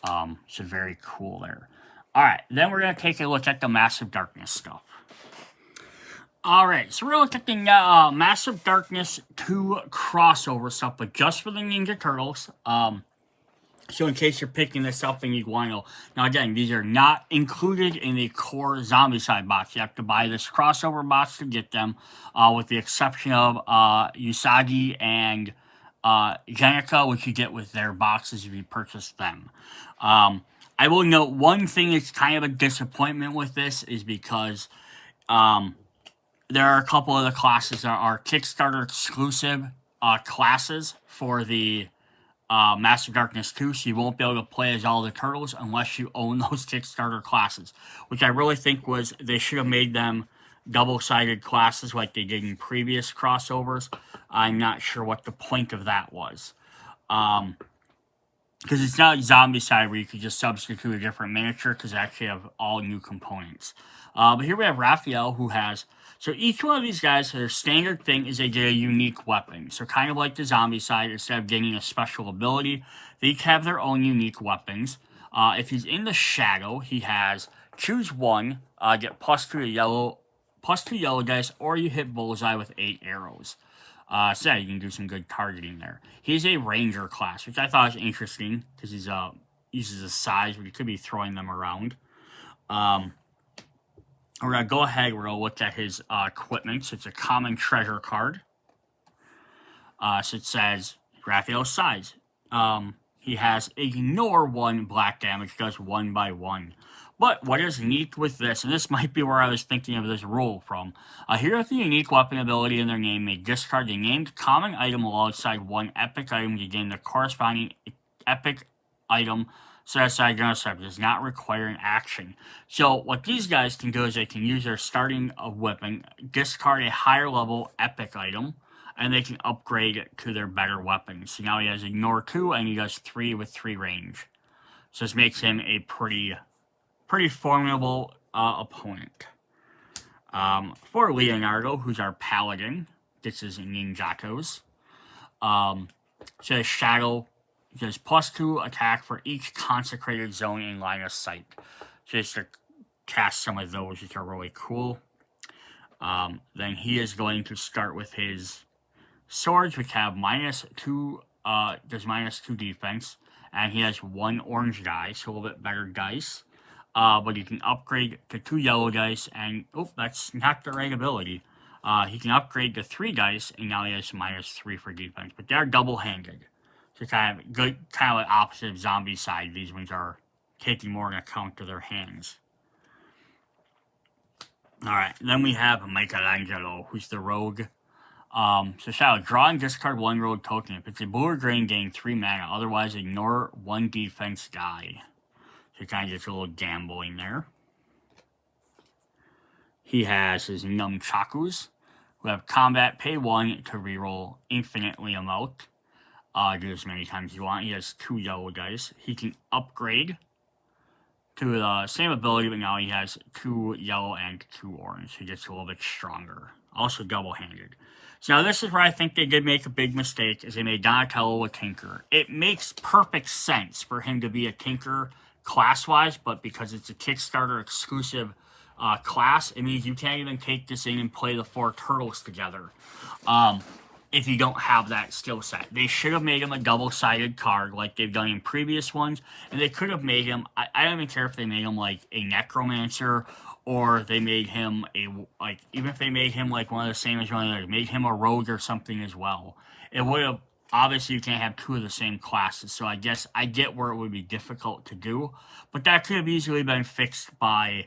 So very cool there. Alright, then we're going to take a look at the Massive Darkness stuff. Alright, so we're going to look at the Massive Darkness 2 crossover stuff, but just for the Ninja Turtles. So in case you're picking this up and you want to know. Now again, these are not included in the core Zombicide box. You have to buy this crossover box to get them, with the exception of Usagi and Jenica, which you get with their boxes if you purchase them. I will note one thing that's kind of a disappointment with this is because there are a couple of the classes that are Kickstarter exclusive classes for the Massive Darkness 2, so you won't be able to play as all the turtles unless you own those Kickstarter classes, which I really think was they should have made them double-sided classes like they did in previous crossovers. I'm not sure what the point of that was. Because it's not like Zombicide where you could just substitute a different miniature because they actually have all new components. But here we have Raphael, who has... So each one of these guys, their standard thing is they get a unique weapon. So kind of like the Zombicide, instead of getting a special ability, they each have their own unique weapons. If he's in the shadow, he has choose one, get +2 yellow dice, or you hit bullseye with 8 arrows. So yeah, you can do some good targeting there. He's a ranger class, which I thought was interesting because he's uses a size, but he could be throwing them around. We're going to go ahead, we're going to look at his equipment. So it's a common treasure card. So it says, Raphael's size. He has ignore 1 black damage, does 1 by 1. But what is neat with this, and this might be where I was thinking of this rule from. Here with the unique weapon ability in their name, may discard the named common item alongside 1 epic item to gain the corresponding epic item set aside does not require an action. So what these guys can do is they can use their starting weapon, discard a higher level epic item, and they can upgrade it to their better weapons. So now he has ignore 2 and he does 3 with 3 range. So this makes him a pretty formidable opponent. For Leonardo, who's our paladin, this is Ninjatos. So his shadow does +2 attack for each consecrated zone in line of sight. So just to cast some of those, which are really cool. Then he is going to start with his swords, which have -2, does -2 defense, and he has 1 orange dice, so a little bit better dice. But you can upgrade to 2 yellow dice, and that's not the right ability. He can upgrade to 3 dice, and now he has -3 for defense, but they're double-handed. So kind of good, kind of like opposite of Zombicide. These ones are taking more in account to their hands. Alright, then we have Michelangelo, who's the rogue. So Shadow, draw and discard 1 rogue token. If it's a blue or green, gain 3 mana. Otherwise, ignore 1 defense die. So kind of just a little gambling there. He has his Nunchakus, who have combat, pay 1 to reroll infinitely amount. Do as many times as you want. He has 2 yellow dice. He can upgrade to the same ability, but now he has 2 yellow and 2 orange. He gets a little bit stronger. Also double-handed. So now this is where I think they did make a big mistake, is they made Donatello a Tinker. It makes perfect sense for him to be a Tinker class-wise, but because it's a Kickstarter exclusive class, it means you can't even take this in and play the 4 turtles together. If you don't have that skill set. They should have made him a double-sided card like they've done in previous ones, and they could have made him, I don't even care if they made him like a necromancer, or they made him even if they made him like one of the same as one of the others, made him a rogue or something as well. It would have, obviously you can't have 2 of the same classes, so I guess I get where it would be difficult to do, but that could have easily been fixed by,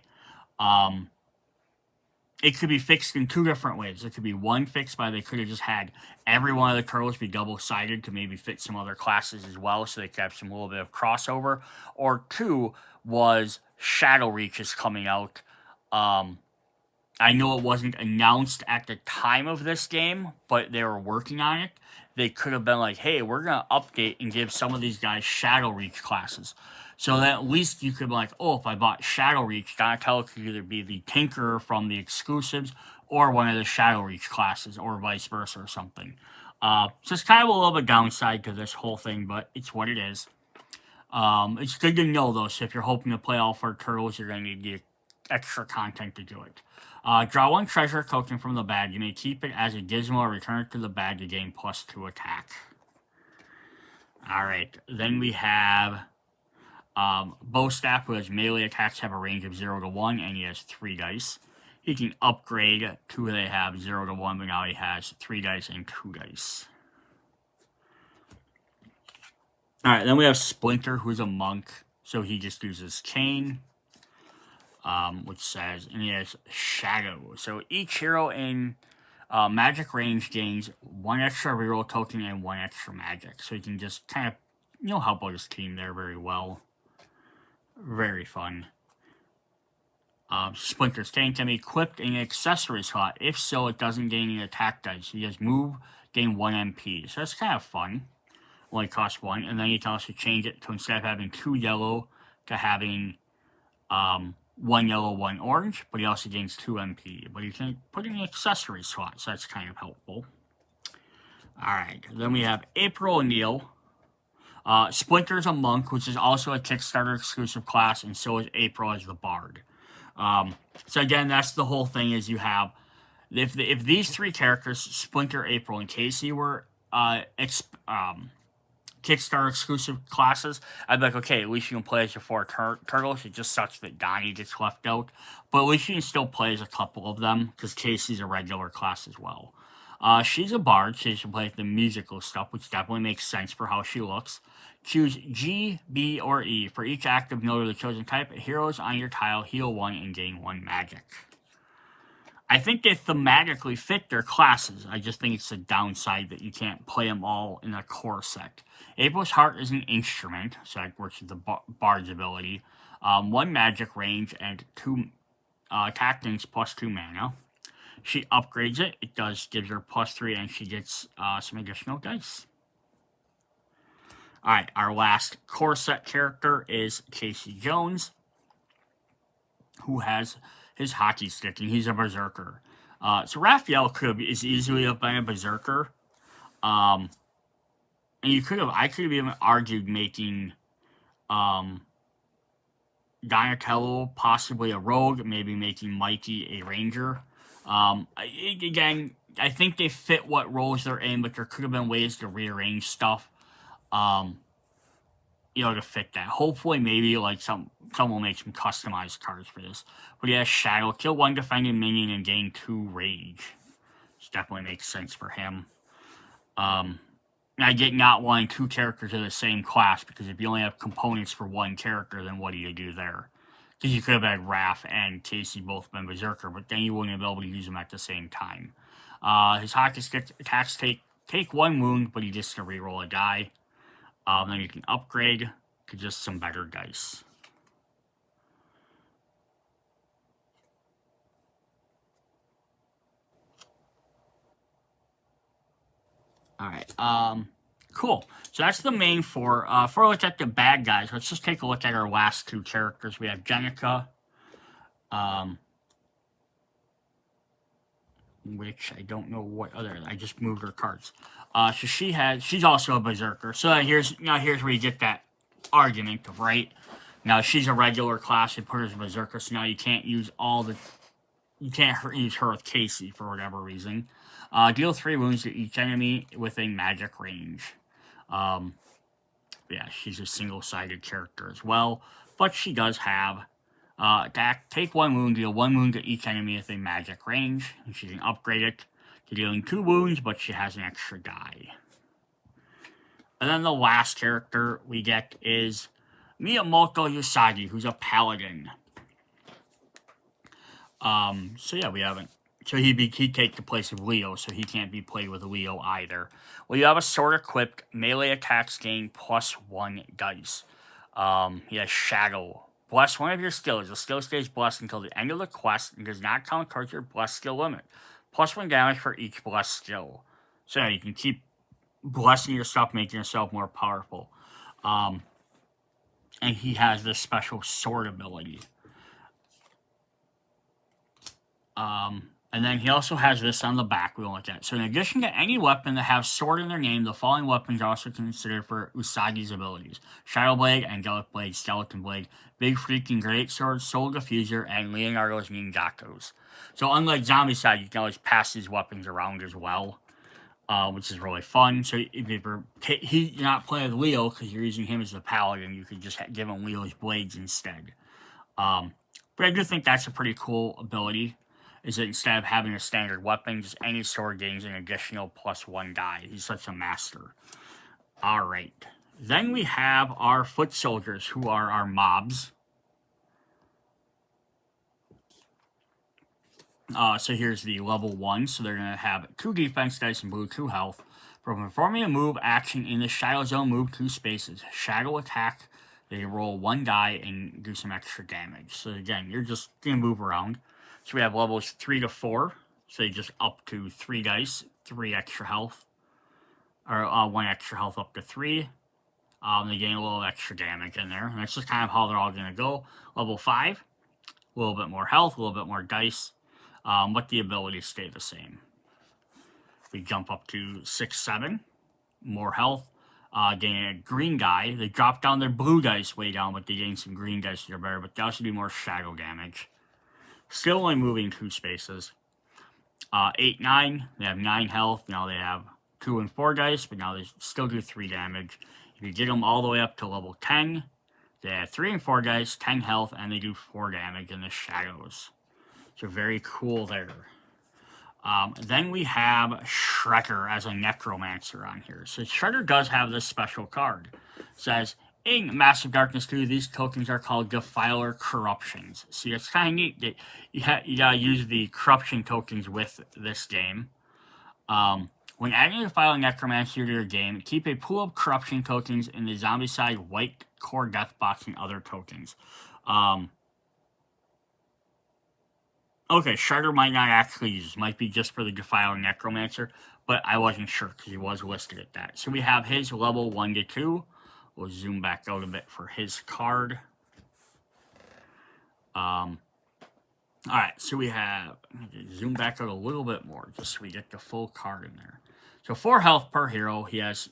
it could be fixed in 2 different ways. It could be one fixed by they could have just had every one of the turtles be double-sided to maybe fit some other classes as well, so they could have some little bit of crossover. Or 2 was Shadow Reach is coming out I know it wasn't announced at the time of this game, but they were working on it. They could have been like, hey, we're going to update and give some of these guys Shadow Reach classes. So that at least you could be like, oh, if I bought Shadow Reach, Donatello could either be the Tinkerer from the exclusives or one of the Shadow Reach classes, or vice versa or something. So it's kind of a little bit downside to this whole thing, but it's what it is. It's good to know, though, so if you're hoping to play all 4 turtles, you're going to need the extra content to do it. Draw 1 treasure token from the bag. You may keep it as a gizmo or return it to the bag to gain +2 attack. Alright, then we have Bowstaff, who has melee attacks have a range of 0 to 1, and he has 3 dice. He can upgrade to where they have 0 to 1, but now he has 3 dice and 2 dice. Alright, then we have Splinter, who's a monk, so he just uses Chain, which says, and he has Shadow. So each hero in magic range gains 1 extra reroll token and 1 extra magic. So he can just kind of, help out his team there very well. Very fun. Splinter's Chain can be equipped in an accessory slot. If so, it doesn't gain any attack dice. He has move, gain 1 MP. So that's kind of fun. Only costs 1, and then you can also change it to, instead of having 2 yellow, to having 1 yellow, 1 orange, but he also gains 2 MP. But you can put in an accessory slot, so that's kind of helpful. Alright, then we have April O'Neil. Splinter's a monk, which is also a Kickstarter exclusive class, and so is April as the bard. So again, that's the whole thing, is you have, if these 3 characters, Splinter, April, and Casey, were Kickstarter exclusive classes, I'd be like, okay, at least you can play as your 4 turtles. It just sucks that Donnie gets left out, but at least you can still play as a couple of them, because Casey's a regular class as well. She's a bard, so she can play the musical stuff, which definitely makes sense for how she looks. Choose G, B, or E. For each active node of the chosen type, heroes on your tile heal 1 and gain 1 magic. I think they thematically fit their classes. I just think it's a downside that you can't play them all in a core set. April's Heart is an instrument, so that works with the bard's ability. 1 magic range and 2 attack things +2 mana. She upgrades it. It gives her +3, and she gets some additional dice. Alright, our last core set character is Casey Jones, who has his hockey stick, and he's a berserker. So Raphael is easily have been a berserker. And I could have even argued making Donatello possibly a rogue, maybe making Mikey a ranger. Again, I think they fit what roles they're in, but there could have been ways to rearrange stuff, to fit that. Hopefully, maybe like someone will make some customized cards for this. But yeah, Shadow, kill 1 defending minion and gain 2 rage. Which definitely makes sense for him. I get not wanting 2 characters of the same class, because if you only have components for 1 character, then what do you do there? Because you could have had Raph and Casey both been Berserker, but then you wouldn't be able to use them at the same time. His hockey stick attacks take 1 wound, but he just can reroll a die. Then you can upgrade to just some better dice. Alright, cool. So that's the main 4. For a look at the bad guys, let's just take a look at our last 2 characters. We have Jenica, which I don't know what other, I just moved her cards. So she's also a berserker. So here's where you get that argument of, right? Now she's a regular class, you put her as a berserker, so now you can't use use her with Casey for whatever reason. Deal 3 wounds to each enemy within magic range. Yeah, she's a single-sided character as well, but she does have attack, take 1 wound, deal 1 wound to each enemy within magic range, and she can upgrade it to dealing 2 wounds, but she has an extra die. And then the last character we get is Miyamoto Usagi, who's a paladin. So yeah, we haven't. So he'd take the place of Leo, so he can't be played with Leo either. Well, you have a sword equipped, melee attacks gain +1 dice. He has Shadow bless one of your skills. The skill stays blessed until the end of the quest and does not count towards your blessed skill limit. +1 damage for each blessed skill. So yeah, you can keep blessing your stuff, making yourself more powerful. And he has this special sword ability. And then he also has this on the back we won't look at. So in addition to any weapon that has sword in their name, the following weapons are also considered for Usagi's abilities. Shadow Blade, Angelic Blade, Skeleton Blade, Big Freaking Greatsword, Soul Diffuser, and Leonardo's Ninjatos. So unlike Zombicide, you can always pass these weapons around as well, which is really fun. So if you're not playing with Leo because you're using him as the paladin, you could just give him Leo's blades instead. But I do think that's a pretty cool ability. Is that instead of having a standard weapon, just any sword gains an additional +1 die. He's such a master. Alright. Then we have our foot soldiers, who are our mobs. So here's the level 1. So they're going to have 2 defense dice and blue 2 health. For performing a move action in the shadow zone, move 2 spaces. Shadow attack, they roll 1 die and do some extra damage. So again, you're just going to move around. So we have levels 3 to 4. So you just up to 3 dice, 3 extra health. Or 1 extra health up to 3. They gain a little extra damage in there. And that's just kind of how they're all going to go. Level 5, a little bit more health, a little bit more dice. But the abilities stay the same. We jump up to 6, 7. More health. Gain a green die. They drop down their blue dice way down, but they gain some green dice that are better. But they also do more shadow damage. Still only moving 2 spaces. 8, 9, they have 9 health. Now they have 2 and 4 dice, but now they still do 3 damage. If you get them all the way up to level 10, they have 3 and 4 dice, 10 health, and they do 4 damage in the shadows. So very cool there. Then we have Shredder as a Necromancer on here. So Shredder does have this special card. It says, in Massive Darkness 2, these tokens are called Defiler Corruptions. See, it's kind of neat that you gotta use the corruption tokens with this game. When adding a Defiler Necromancer to your game, keep a pool of corruption tokens in the Zombicide white core death box and other tokens. Okay, Shredder might not actually use. Might be just for the Defiler Necromancer, but I wasn't sure because he was listed at that. So we have his level 1 to 2. We'll zoom back out a bit for his card. Alright, so we have, zoom back out a little bit more, just so we get the full card in there. So 4 health per hero. He has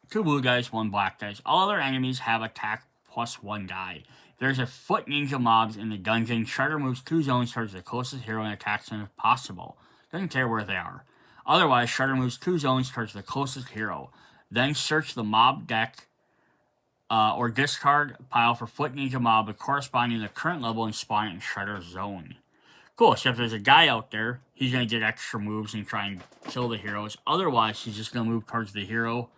2 blue dice, 1 black dice. All other enemies have attack +1 die. If there's a foot ninja mobs in the dungeon, Shredder moves 2 zones towards the closest hero and attacks them if possible. Doesn't care where they are. Otherwise, Shredder moves 2 zones towards the closest hero. Then search the mob deck or discard pile for foot ninja mob corresponding to the current level and spawn it in Shredder's zone. Cool, so if there's a guy out there, he's going to get extra moves and try and kill the heroes. Otherwise, he's just going to move towards the hero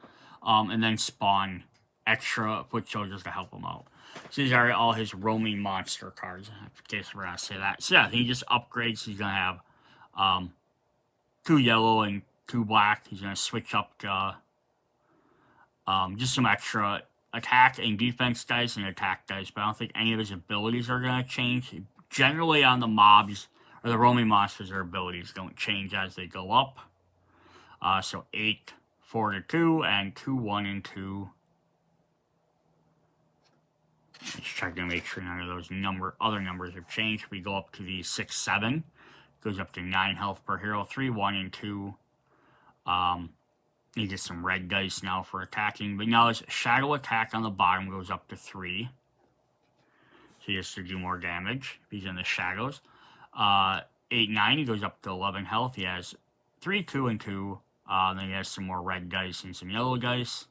and then spawn extra foot soldiers to help him out. So these are all his roaming monster cards, in case we're going to say that. So yeah, he just upgrades. He's going to have 2 yellow and 2 black. He's going to switch up to just some extra attack and defense dice and attack dice, but I don't think any of his abilities are going to change. Generally on the mobs, or the roaming monsters, their abilities don't change as they go up. So 8, 4 to 2, and 2, 1 and 2. Let's check to make sure none of those other numbers have changed. We go up to the 6, 7. Goes up to 9 health per hero. 3, 1 and 2. You get some red dice now for attacking. But now his shadow attack on the bottom goes up to 3. So he has to do more damage if he's in the shadows. 8, 9, he goes up to 11 health. He has 3, 2, and 2. Then he has some more red dice and some yellow dice.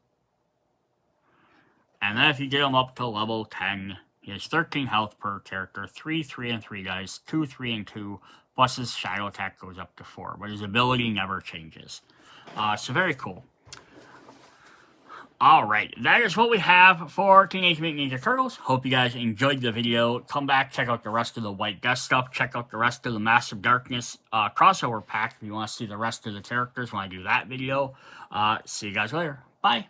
And then if you get him up to level 10, he has 13 health per character. 3, 3, and 3 dice. 2, 3, and 2. Plus his shadow attack goes up to 4. But his ability never changes. So very cool. Alright, that is what we have for Teenage Mutant Ninja Turtles. Hope you guys enjoyed the video. Come back, check out the rest of the White Death stuff. Check out the rest of the Massive Darkness crossover pack if you want to see the rest of the characters when I do that video. See you guys later. Bye.